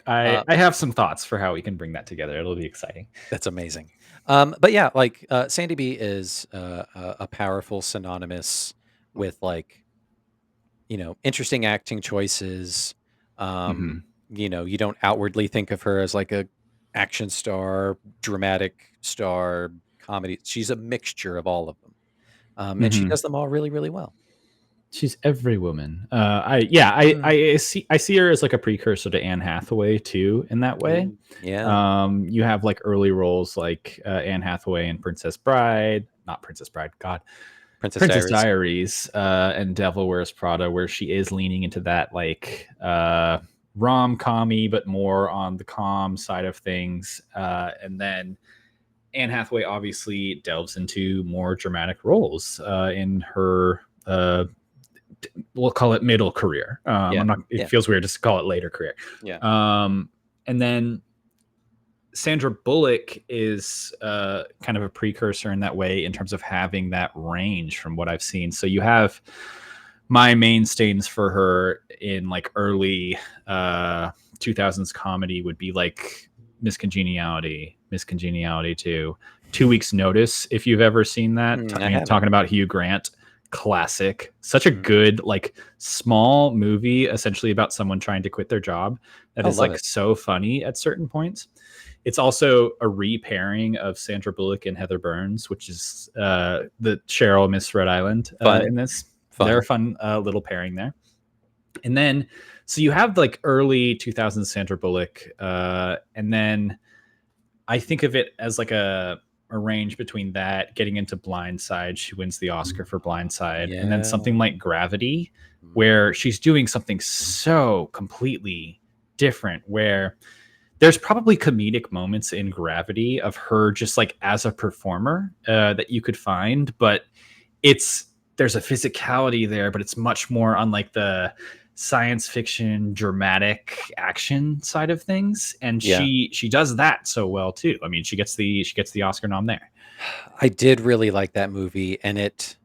S1: I
S2: Uh,
S1: I have some thoughts for how we can bring that together. It'll be exciting.
S2: that's amazing. But yeah, like Sandy B is a powerful synonymous with like interesting acting choices.
S1: Hmm.
S2: You don't outwardly think of her as like a action star, dramatic star, comedy. She's a mixture of all of them, and she
S1: Hmm.
S2: does them all really, really well.
S1: She's every woman. I yeah,
S2: Mm.
S1: I see her as like a precursor to Anne Hathaway too in that way.
S2: Ooh, yeah,
S1: You have like early roles like Anne Hathaway in Princess Bride, not Princess Bride, God,
S2: Princess
S1: Princess
S2: Diaries.
S1: Diaries, and Devil Wears Prada, where she is leaning into that like rom-commy, but more on the calm side of things. And then Anne Hathaway obviously delves into more dramatic roles in her. We'll call it middle career.
S2: Yeah,
S1: I'm not. It
S2: yeah,
S1: feels weird just to call it later career.
S2: yeah.
S1: And then Sandra Bullock is kind of a precursor in that way in terms of having that range from what I've seen. So you have my mainstays for her in like early 2000s comedy would be like Miss Congeniality 2, 2 weeks notice. If you've ever seen that,
S2: I haven't.
S1: talking about Hugh Grant, classic, such a
S2: Mm.
S1: good like small movie essentially about someone trying to quit their job that
S2: Oh,
S1: is
S2: love
S1: like
S2: it.
S1: so funny at certain points. It's also a repairing of Sandra Bullock and Heather Burns, which is the Cheryl Miss Rhode Island
S2: Fun,
S1: in this. They're a
S2: fun.
S1: fun little pairing there. And then, so you have like early 2000s Sandra Bullock, and then I think of it as like a range between that, getting into Blindside. She wins the Oscar for Blindside, and then
S2: Yeah.
S1: something like Gravity,
S2: Mm.
S1: where she's doing something so completely different. Where there's probably comedic moments in Gravity of her just like as a performer that you could find, but there's a physicality there, but it's much more on like the science fiction dramatic action side of things, and
S2: Yeah.
S1: she does that so well too. I mean, she gets the Oscar nom there.
S2: I did really like that movie, and it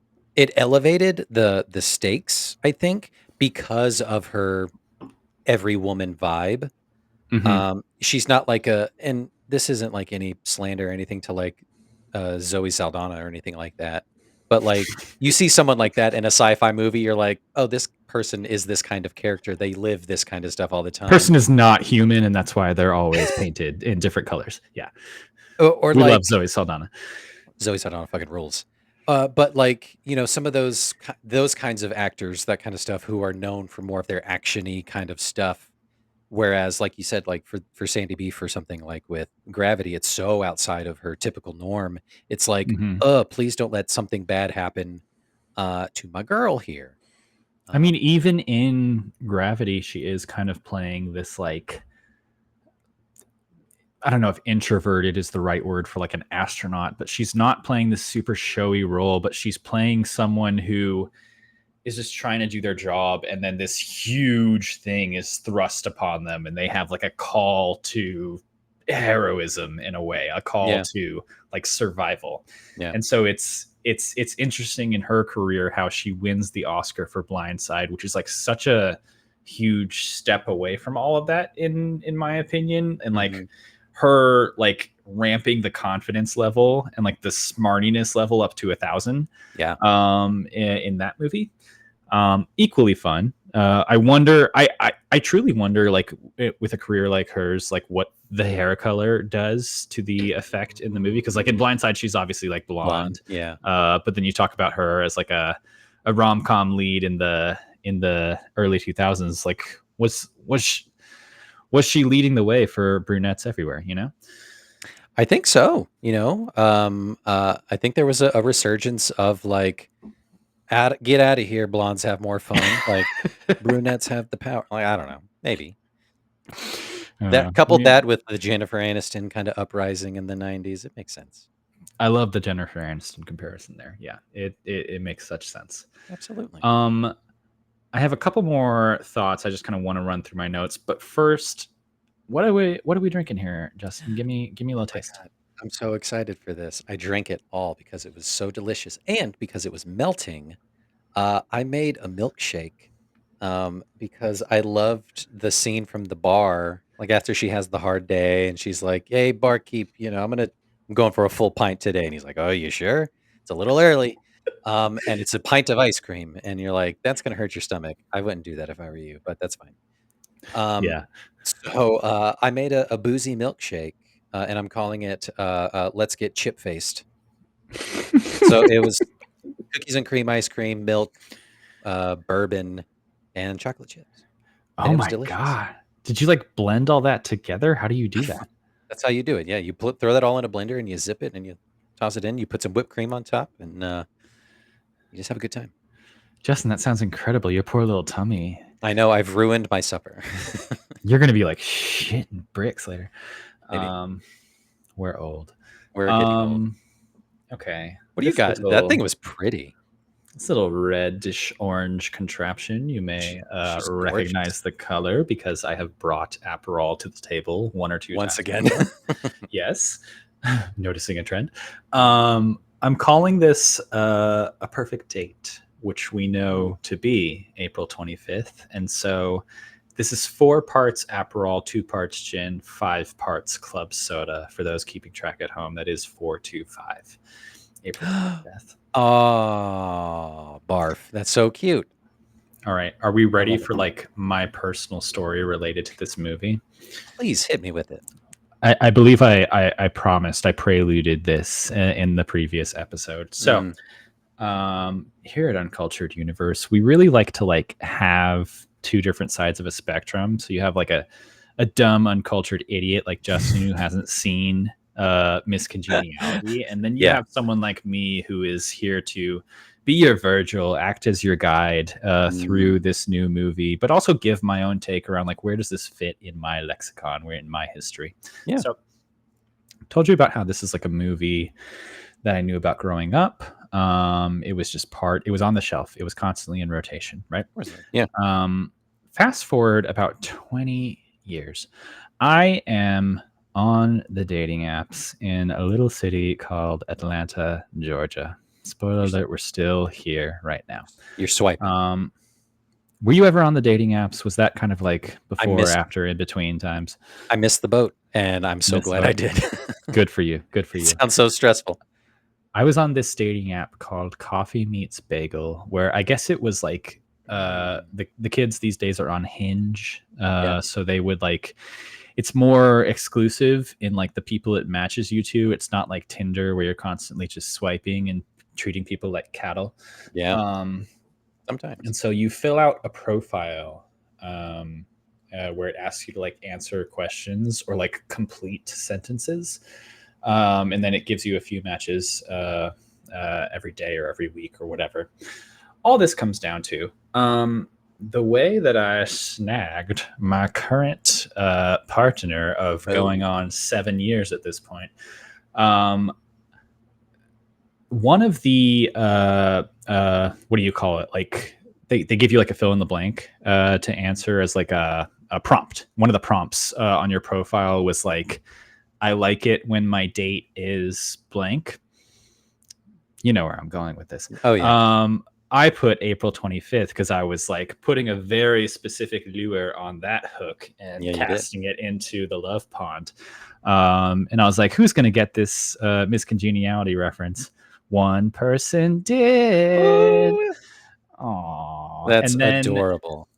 S2: elevated the stakes, I think, because of her every woman vibe.
S1: Mm-hmm.
S2: She's not like and this isn't like any slander or anything to like Zoe Saldana or anything like that. But like you see someone like that in a sci-fi movie, you're like, oh, this person is this kind of character. They live this kind of stuff all the time.
S1: Person is not human, and that's why they're always painted in different colors. Yeah,
S2: Or
S1: we love
S2: like
S1: Zoe Saldana.
S2: Zoe Saldana fucking rules. But like, some of those kinds of actors, that kind of stuff, who are known for more of their actiony kind of stuff. Whereas, like you said, like for Sandy B, for something like with Gravity, it's so outside of her typical norm. It's like,
S1: Mm-hmm.
S2: please don't let something bad happen to my girl here.
S1: I mean,
S2: Um,
S1: even in Gravity, she is kind of playing this like, I don't know if introverted is the right word for like an astronaut, but she's not playing this super showy role, but she's playing someone who is just trying to do their job, and then this huge thing is thrust upon them, and they have like a call to heroism in a way, a call
S2: yeah,
S1: to like survival.
S2: yeah,
S1: And so it's interesting in her career how she wins the Oscar for Blindside, which is like such a huge step away from all of that in my opinion, and like
S2: hmm,
S1: her like ramping the confidence level and like the smartiness level up to 1,000
S2: yeah.
S1: in that movie. Equally fun. I wonder. I truly wonder, like with a career like hers, like what the hair color does to the effect in the movie. Because like in Blindside, she's obviously like
S2: Blonde,
S1: blonde,
S2: yeah.
S1: but then you talk about her as like a rom com lead in the early 2000s. Like was she leading the way for brunettes everywhere? You know.
S2: I think so. I think there was a resurgence of like, get out of here, blondes have more fun. Like brunettes have the power. Like, I don't know, maybe. That
S1: I
S2: coupled
S1: mean,
S2: that with the Jennifer Aniston kind of uprising in the 90s, it makes sense.
S1: I love the Jennifer Aniston comparison there. Yeah, it makes such sense.
S2: Absolutely.
S1: Um, I have a couple more thoughts. I just kind of want to run through my notes, but first, what are we drinking here, Justin? Give me a little
S2: Oh my
S1: taste.
S2: God. I'm so excited for this. I drank it all because it was so delicious and because it was melting. I made a milkshake because I loved the scene from the bar. Like after she has the hard day and she's like, "Hey, barkeep, I'm going for a full pint today." And he's like, "Oh, you sure? It's a little early." And it's a pint of ice cream, and you're like, "That's gonna hurt your stomach." I wouldn't do that if I were you, but that's fine. Um,
S1: Yeah,
S2: so I made a boozy milkshake, and I'm calling it "Let's Get Chip Faced." So it was cookies and cream, ice cream, milk, bourbon, and chocolate chips, and
S1: oh
S2: it was
S1: my
S2: delicious.
S1: god, did you like blend all that together? How do you do that?
S2: That's how you do it. Yeah, you throw that all in a blender and you zip it and you toss it in. You put some whipped cream on top, and you just have a good time.
S1: Justin, that sounds incredible. Your poor little tummy.
S2: I know I've ruined my supper.
S1: You're gonna be like shitting bricks later.
S2: Maybe
S1: um we're old.
S2: we're getting old.
S1: um okay,
S2: What do you got? That thing was pretty.
S1: this little reddish orange contraption, you may
S2: She's gorgeous.
S1: recognize the color because I have brought Aperol to the table one or two
S2: Once
S1: times
S2: again.
S1: before. Yes, noticing a trend. I'm calling this a perfect date, which we
S2: Ooh.
S1: know to be April 25th. And so this is 4 parts Aperol, 2 parts gin, 5 parts club soda. For those keeping track at home, that is 425. April 25th.
S2: Oh, barf. That's so cute.
S1: All right. Are we
S2: I
S1: ready
S2: love it.
S1: for like my personal story related to this movie?
S2: Please hit me with it.
S1: I believe I promised, I preluded this in the previous episode. So
S2: Mm,
S1: here at Uncultured Universe, we really like to have two different sides of a spectrum. So you have like a dumb uncultured idiot like Justin who hasn't seen Miss Congeniality, and then you
S2: yeah.
S1: have someone like me who is here to be your Virgil, act as your guide through
S2: Mm,
S1: this new movie, but also give my own take around like where does this fit in my lexicon, where in my history.
S2: yeah.
S1: So I told you about how this is like a movie that I knew about growing up. It was just it was on the shelf. It was constantly in rotation, right?
S2: Of course. Yeah.
S1: Um, Fast forward about 20 years. I am on the dating apps in a little city called Atlanta, Georgia. Spoiler
S2: You're,
S1: alert, we're still here right now.
S2: you're swiping.
S1: Um, were you ever on the dating apps? Was that kind of like
S2: I
S1: before,
S2: missed
S1: after, in between times?
S2: I missed the boat, and I'm so
S1: Missed the
S2: glad I
S1: boat.
S2: did.
S1: Good for you. Good for
S2: It
S1: you.
S2: sounds so stressful.
S1: I was on this dating app called Coffee Meets Bagel, where I guess it was like the kids these days are on Hinge,
S2: Yeah.
S1: so they would like it's more exclusive in like the people it matches you to. It's not like Tinder where you're constantly just swiping and treating people like cattle.
S2: Yeah.
S1: Um,
S2: Sometimes.
S1: and so you fill out a profile where it asks you to like answer questions or like complete sentences. And then it gives you a few matches every day or every week or whatever. All this comes down to the way that I snagged my current partner of going
S2: Oh.
S1: on 7 years at this point. One of the what do you call it? Like they give you like a fill in the blank to answer as like a prompt. One of the prompts on your profile was like, I like it when my date is blank. You know where I'm going with this.
S2: Oh yeah.
S1: I put April 25th because I was like putting a very specific lure on that hook and
S2: Yeah, you did.
S1: casting it into the love pond. And I was like, who's going to get this Miss Congeniality reference? One person did.
S2: Oh,
S1: Aww.
S2: that's
S1: And then
S2: adorable.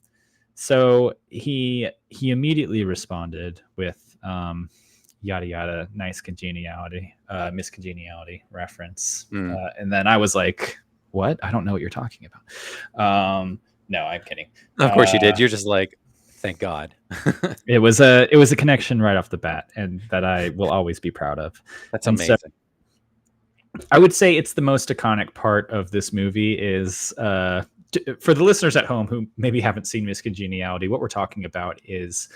S1: so he immediately responded with yada yada, nice congeniality, Miss Congeniality reference.
S2: Mm.
S1: And then I was like, what? I don't know what you're talking about. No, I'm kidding.
S2: Of course you did. You're just like, thank God.
S1: It was a connection right off the bat, and that I will always be proud of.
S2: That's
S1: And so
S2: amazing.
S1: I would say it's the most iconic part of this movie is for the listeners at home who maybe haven't seen Miss Congeniality, what we're talking about is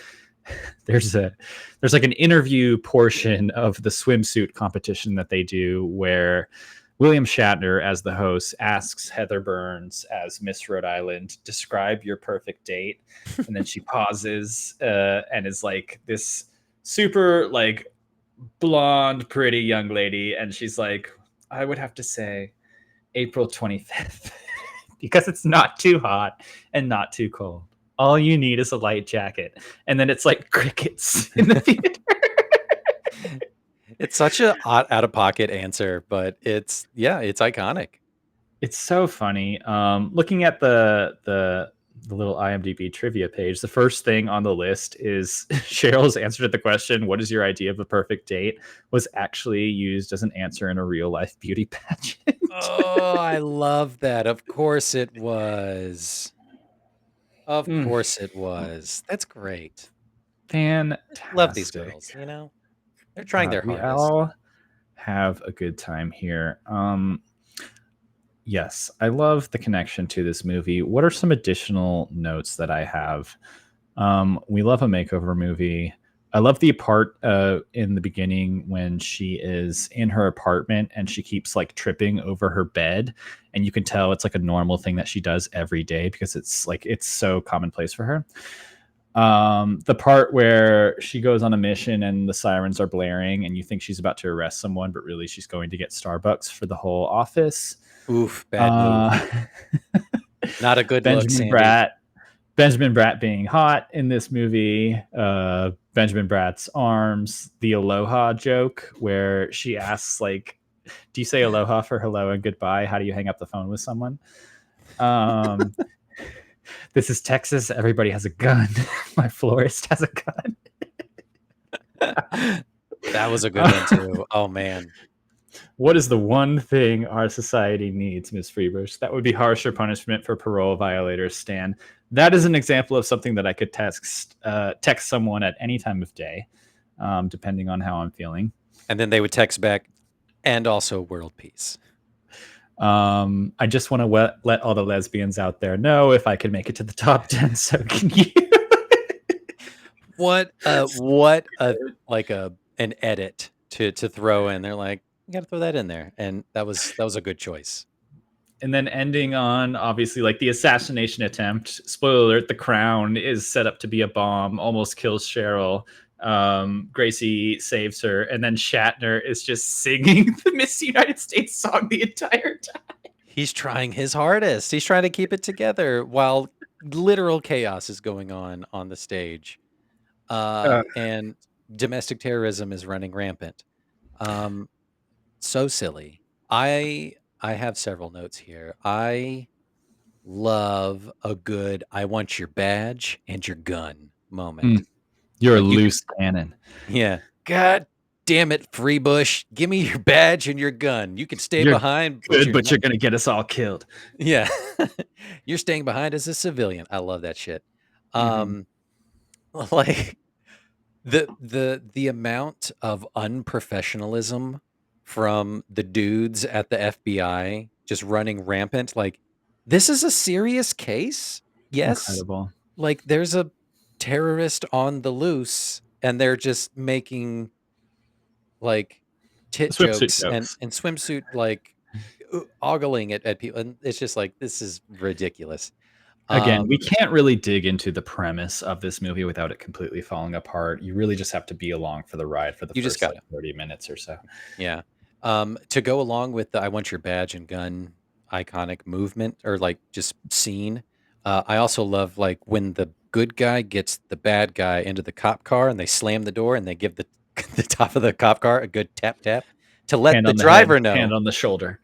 S1: there's like an interview portion of the swimsuit competition that they do where William Shatner as the host asks Heather Burns as Miss Rhode Island, describe your perfect date. And then she pauses and is like this super like blonde, pretty young lady. And she's like, I would have to say April 25th because it's not too hot and not too cold. All you need is a light jacket. And then it's like crickets in the theater.
S2: It's such a out of pocket answer, but it's iconic.
S1: It's so funny. Looking at the little IMDb trivia page, the first thing on the list is Cheryl's answer to the question, "What is your idea of a perfect date?" was actually used as an answer in a real life beauty pageant.
S2: Oh, I love that. Of course it was. Of
S1: Mm,
S2: course it was. That's great. Love these
S1: fantastic.
S2: girls, They're trying their
S1: We
S2: hardest.
S1: all have a good time here. Yes, I love the connection to this movie. What are some additional notes that I have? We love a makeover movie. I love the part in the beginning when she is in her apartment and she keeps like tripping over her bed, and you can tell it's like a normal thing that she does every day because it's so commonplace for her. The part where she goes on a mission and the sirens are blaring and you think she's about to arrest someone, but really she's going to get Starbucks for the whole office.
S2: Oof, bad move.
S1: Uh,
S2: Not a good look,
S1: Benjamin
S2: Sandy.
S1: Bratt. Benjamin Bratt being hot in this movie. Benjamin Bratt's arms. The aloha joke where she asks, like, "Do you say aloha for hello and goodbye? How do you hang up the phone with someone?" Um, this is Texas. Everybody has a gun. My florist has a gun.
S2: That was a good one too. Oh man.
S1: What is the one thing our society needs, Ms. Freebush? That would be harsher punishment for parole violators, Stan. That is an example of something that I could text someone at any time of day, depending on how I'm feeling.
S2: And then they would text back, and also world peace.
S1: I just want to let all the lesbians out there know if I can make it to the top 10, so can you.
S2: What like an edit to throw in. They're like, you got to throw that in there, and that was a good choice.
S1: And then ending on, obviously, like the assassination attempt. Spoiler alert, the crown is set up to be a bomb, almost kills Cheryl. Gracie saves her, and then Shatner is just singing the Miss United States song the entire time.
S2: He's trying his hardest. He's trying to keep it together while literal chaos is going on the stage. And domestic terrorism is running rampant. So silly. I have several notes here. I love a good "I want your badge and your gun" moment.
S1: You're
S2: Like
S1: a
S2: you can,
S1: loose cannon.
S2: yeah. God damn it, Freebush! Give me your badge and your gun. You can stay
S1: You're
S2: behind,
S1: good, but
S2: not.
S1: you're gonna get us all killed.
S2: Yeah, you're staying behind as a civilian. I love that shit.
S1: Mhm.
S2: Like the amount of unprofessionalism from the dudes at the FBI just running rampant. Like, this is a serious case. Yes,
S1: Incredible.
S2: like there's a terrorist on the loose, and they're just making like tit
S1: Swimsuit
S2: jokes
S1: jokes.
S2: and swimsuit like ogling at people, and it's just like, this is ridiculous.
S1: Again, we
S2: Um,
S1: can't really dig into the premise of this movie without it completely falling apart. You really just have to be along for the ride for the
S2: you just
S1: first, like,
S2: gotta,
S1: 30 minutes or so.
S2: yeah. To go along with the "I want your badge and gun" iconic movement, or like just scene. I also love like when the good guy gets the bad guy into the cop car and they slam the door and they give the the top of the cop car a good tap tap to let
S1: Hand
S2: the
S1: on the head,
S2: driver
S1: hand
S2: know
S1: on the shoulder.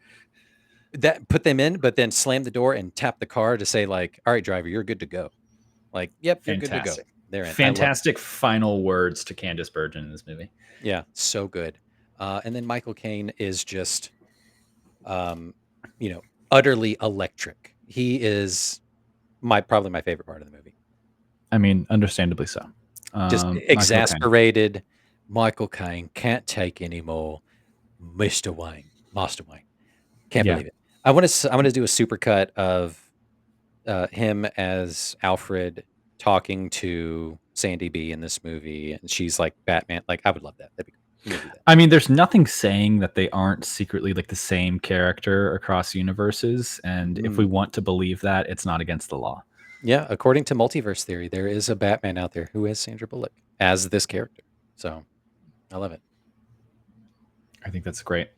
S2: that put them in, but then slam the door and tap the car to say like, "All right, driver, you're good to go." Like, "Yep, you're good to go."
S1: Fantastic.
S2: They're in. I love it.
S1: Fantastic final words to Candice Bergen in this movie.
S2: Yeah, so good. And then Michael Caine is just, um, utterly electric. He is probably my favorite part of the movie.
S1: I mean, understandably so.
S2: Just
S1: Michael Caine.
S2: exasperated. Michael Caine can't take anymore. Mr. Wayne, Master Wayne, can't
S1: Yeah.
S2: believe it. I want to do a supercut of him as Alfred talking to Sandy B in this movie, and she's like Batman. Like, I would love that. That'd be cool. I'm gonna do that.
S1: I mean, there's nothing saying that they aren't secretly like the same character across universes. And if we want to believe that, it's not against the law.
S2: Yeah, according to multiverse theory, there is a Batman out there who has Sandra Bullock as this character. So I love it.
S1: I think that's great.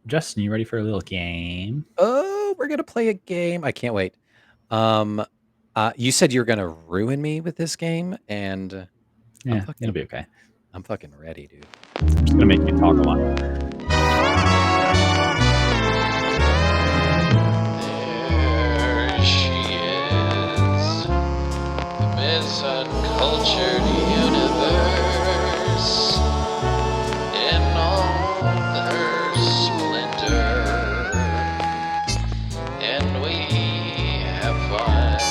S1: Justin, you ready for a little game?
S2: Oh, we're gonna play a game. I can't wait. You said you were gonna ruin me with this game, and
S1: Yeah, it'll be okay.
S2: I'm fucking ready, dude.
S1: I'm just gonna make you talk a lot.
S3: There she is, the Miss Uncultured universe, in all her splendor, and we have fun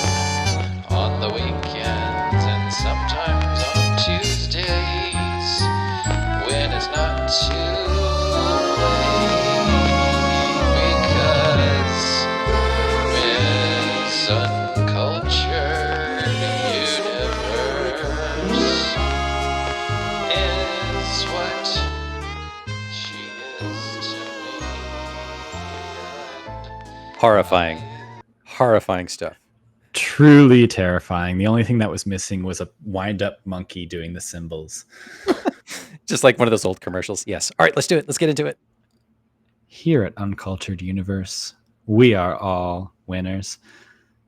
S3: on the weekends and sometimes on Tuesdays when it's not too Uncultured universe is what she is to me.
S2: Horrifying stuff.
S1: Truly terrifying. The only thing that was missing was a wind-up monkey doing the symbols.
S2: Just like one of those old commercials. Yes. All right, let's do it. Let's get into it.
S1: Here at Uncultured Universe, we are all winners.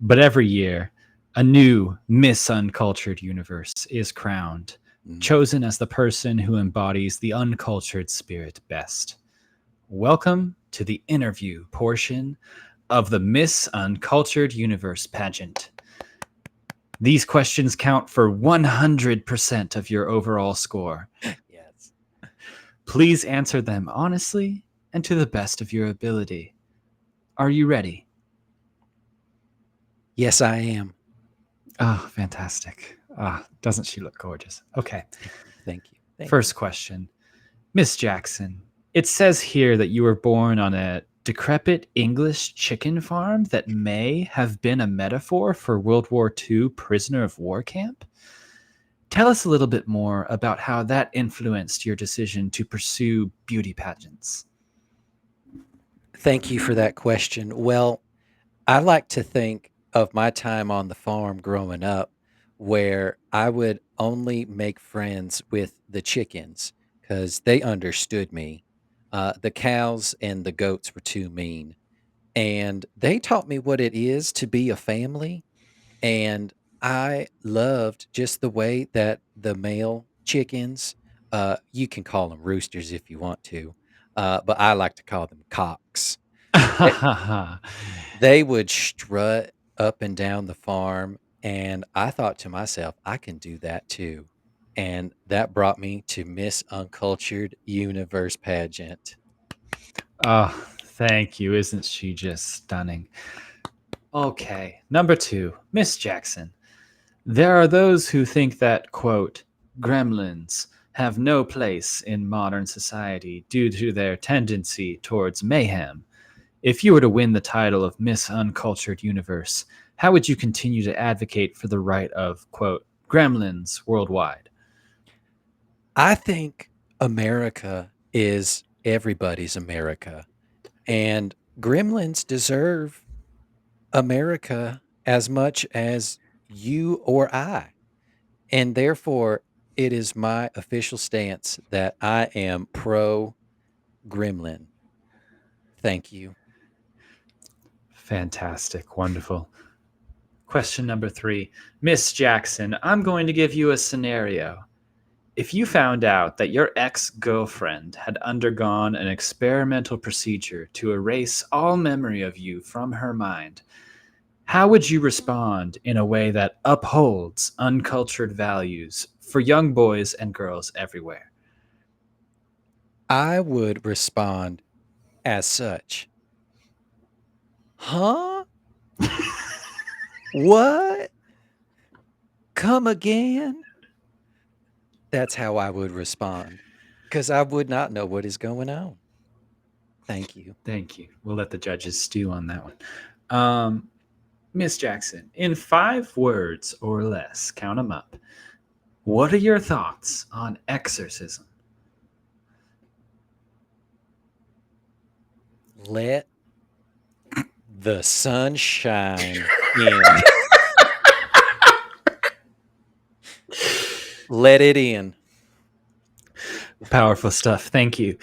S1: But every year, a new Miss Uncultured Universe is crowned, chosen as the person who embodies the uncultured spirit best. Welcome to the interview portion of the Miss Uncultured Universe pageant. These questions count for 100% of your overall score.
S2: Yes.
S1: Please answer them honestly and to the best of your ability. Are you ready?
S2: Yes, I am.
S1: Oh, fantastic. Ah, doesn't she look gorgeous? Okay.
S2: Thank you. Thank you. Thank
S1: First question. Miss Jackson, it says here that you were born on a decrepit English chicken farm that may have been a metaphor for World War II prisoner of war camp. Tell us a little bit more about how that influenced your decision to pursue beauty pageants.
S2: Thank you for that question. Well, I like to think of my time on the farm growing up where I would only make friends with the chickens because they understood me. The cows and the goats were too mean. And they taught me what it is to be a family. And I loved just the way that the male chickens, you can call them roosters if you want to, but I like to call them cocks. They would strut up and down the farm, and I thought to myself, "I can do that too." And that brought me to Miss Uncultured Universe pageant.
S1: Oh, thank you. Isn't she just stunning? Okay, number 2, Miss Jackson. There are those who think that, quote, gremlins have no place in modern society due to their tendency towards mayhem. If you were to win the title of Miss Uncultured Universe, how would you continue to advocate for the right of, quote, gremlins worldwide?
S2: I think America is everybody's America, and gremlins deserve America as much as you or I. And therefore, it is my official stance that I am pro gremlin. Thank you.
S1: Fantastic. Wonderful. Question number 3. Miss Jackson, I'm going to give you a scenario. If you found out that your ex-girlfriend had undergone an experimental procedure to erase all memory of you from her mind, how would you respond in a way that upholds uncultured values for young boys and girls everywhere?
S2: I would respond as such. Huh? What? Come again? That's how I would respond because I would not know what is going on. Thank you.
S1: Thank you. We'll let the judges stew on that one. Um, Miss Jackson, in 5 words or less, count them up. What are your thoughts on exorcism?
S2: Let the sun shine in. Let it in.
S1: Powerful stuff. Thank you.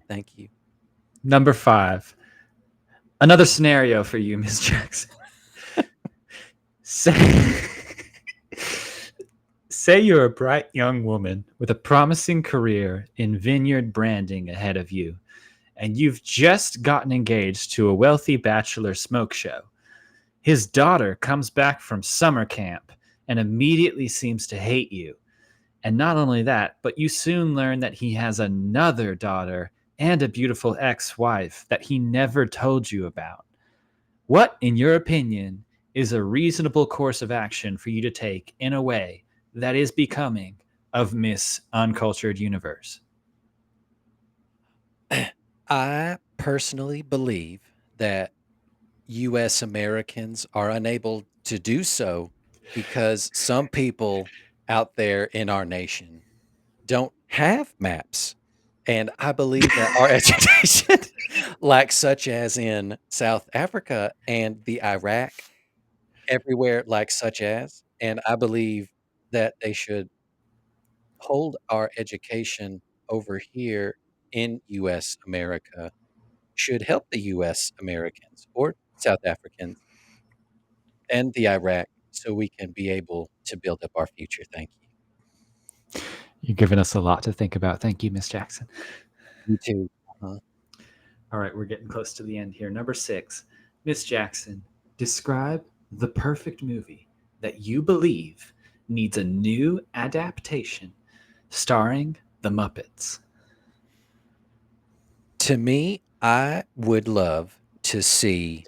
S2: Thank you.
S1: Number 5. Another scenario for you, Miss Jackson. Say you're a bright young woman with a promising career in vineyard branding ahead of you, and you've just gotten engaged to a wealthy bachelor smoke show. His daughter comes back from summer camp and immediately seems to hate you. And not only that, but you soon learn that he has another daughter and a beautiful ex-wife that he never told you about. What, in your opinion, is a reasonable course of action for you to take in a way that is becoming of Miss Uncultured Universe?
S2: I personally believe that US Americans are unable to do so because some people out there in our nation don't have maps. And I believe that our education, like such as in South Africa and the Iraq, everywhere like such as, and I believe that they should hold our education over here in US America should help the US Americans or South Africans and the Iraq so we can be able to build up our future. Thank you.
S1: You've given us a lot to think about. Thank you, Miss Jackson.
S2: You too. Uh-huh.
S1: All right, we're getting close to the end here. Number 6, Miss Jackson, describe the perfect movie that you believe needs a new adaptation starring the Muppets.
S2: To me, I would love to see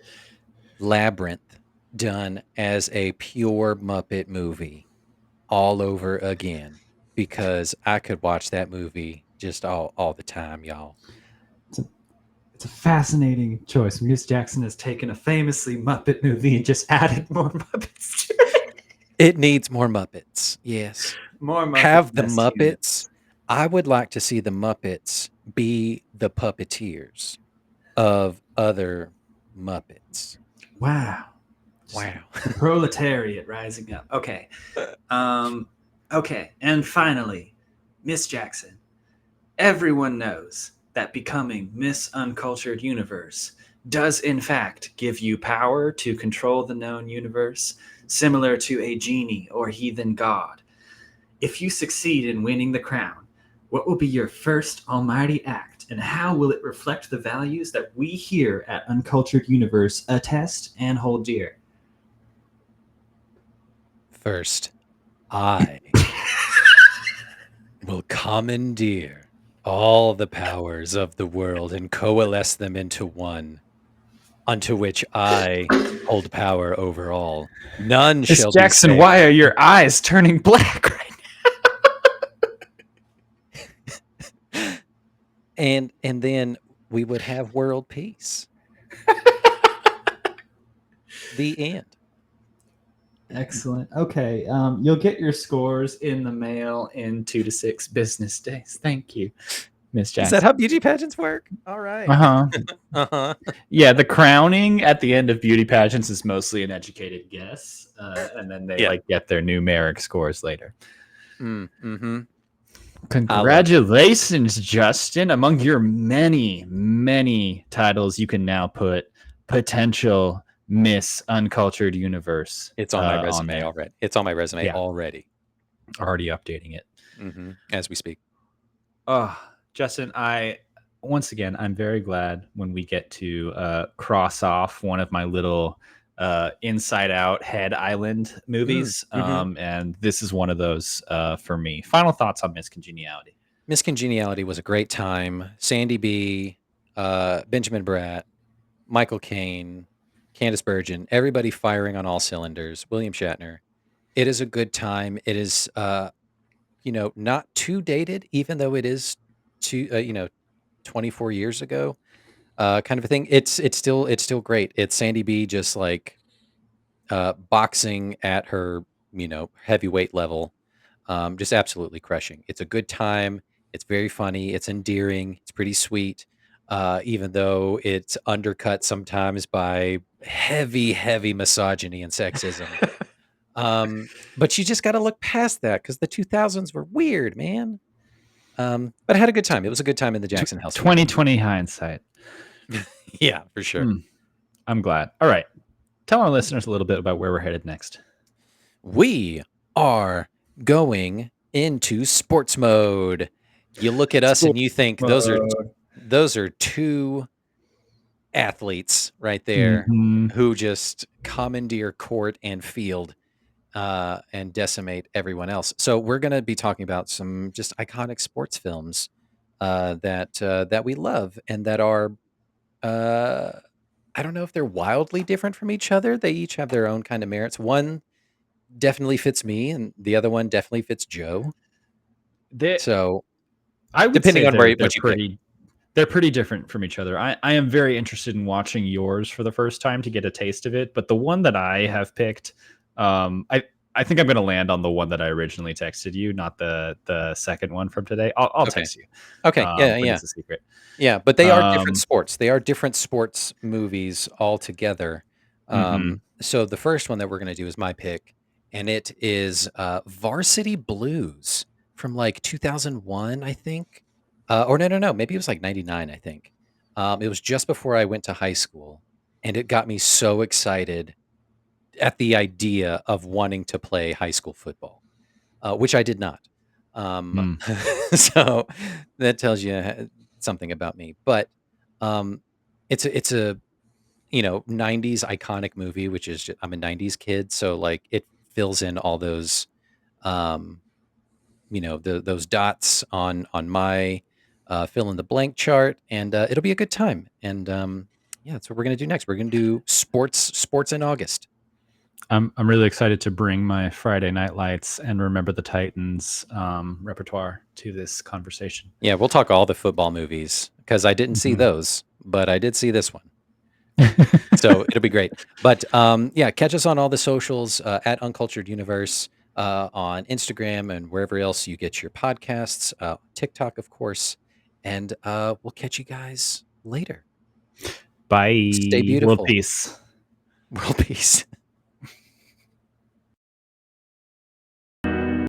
S2: Labyrinth done as a pure Muppet movie all over again because I could watch that movie just all the time, y'all.
S1: It's a, it's a fascinating choice. Miss Jackson has taken a famously Muppet movie and just added more Muppets to it.
S2: It needs more Muppets. Yes.
S1: More Muppet
S2: Have the
S1: nest
S2: Muppets.
S1: units.
S2: I would like to see the Muppets be the puppeteers of other Muppets.
S1: Wow. Just
S2: Wow.
S1: the proletariat rising up. Okay. Okay. And finally, Miss Jackson. Everyone knows that becoming Miss Uncultured Universe does in fact give you power to control the known universe, similar to a genie or heathen god. If you succeed in winning the crown, what will be your first almighty act, and how will it reflect the values that we here at Uncultured Universe attest and hold dear?
S2: First, I will commandeer all the powers of the world and coalesce them into one, unto which I hold power over all. None
S1: Miss
S2: shall be
S1: Jackson,
S2: spared.
S1: why are your eyes turning black right
S2: And then we would have world peace. The end.
S1: Excellent. Okay. You'll get your scores in the mail in 2 to 6 business days. Thank you, Miss
S2: Is
S1: Jackson.
S2: that how beauty pageants work? All right.
S1: Uh-huh.
S2: Uh-huh.
S1: Yeah, the crowning at the end of beauty pageants is mostly an educated guess, and then they
S2: Yeah.
S1: like get their numeric scores later.
S2: Mm-hmm.
S1: Congratulations, Justin! Among your many titles, you can now put potential Miss Uncultured Universe.
S2: It's on my
S1: on
S2: resume
S1: there.
S2: already. It's on my resume
S1: Yeah.
S2: already.
S1: Already updating it.
S2: As we speak.
S1: Oh, Justin, once again, I'm very glad when we get to cross off one of my little Inside Out Head Island movies. And this is one of those for me. Final thoughts on Miss Congeniality.
S2: Miss Congeniality was a great time. Sandy B, Benjamin Bratt, Michael Caine, Candice Bergen, everybody firing on all cylinders. William Shatner. It is a good time. It is, not too dated, even though it is 24 years ago, kind of a thing. It's still great. It's Sandy B just like boxing at her, heavyweight level, just absolutely crushing. It's a good time. It's very funny. It's endearing. It's pretty sweet, even though it's undercut sometimes by heavy misogyny and sexism. But you just got to look past that because the 2000s were weird, man. But I had a good time. It was a good time in the Jackson house.
S1: 2020 hindsight.
S2: Yeah, for sure.
S1: I'm glad. All right. Tell our listeners a little bit about where we're headed next.
S2: We are going into sports mode. You look at us and you think those are two athletes right there who just commandeer court and field and decimate everyone else. So we're going to be talking about some just iconic sports films that we love and that are I don't know if they're wildly different from each other. They each have their own kind of merits. One definitely fits me, and the other one definitely fits Joe. So
S1: I would
S2: depending
S1: say
S2: on what you pick.
S1: they're pretty different from each other. I am very interested in watching yours for the first time to get a taste of it. But the one that I have picked, I think I'm going to land on the one that I originally texted you, not the second one from today. I'll text you.
S2: Okay. Yeah.
S1: It's a secret.
S2: Yeah, but they are different sports. They are different sports movies altogether. So the first one that we're going to do is my pick, and it is Varsity Blues from like 2001, I think. Or no, maybe it was like 99, I think. It was just before I went to high school, and it got me so excited at the idea of wanting to play high school football, which I did not. So that tells you something about me. But it's a 90s iconic movie, which is I'm a 90s kid, so like it fills in all those those dots on my fill in the blank chart, and it'll be a good time. And yeah, that's what we're gonna do next. We're gonna do sports in August.
S1: I'm really excited to bring my Friday Night Lights and Remember the Titans repertoire to this conversation.
S2: Yeah, we'll talk all the football movies because I didn't see
S1: Mhm.
S2: those, but I did see this one. So it'll be great. But yeah, catch us on all the socials at Uncultured Universe on Instagram and wherever else you get your podcasts, TikTok, of course. And we'll catch you guys later.
S1: Bye.
S2: Stay
S1: World
S2: beautiful.
S1: peace.
S2: World peace.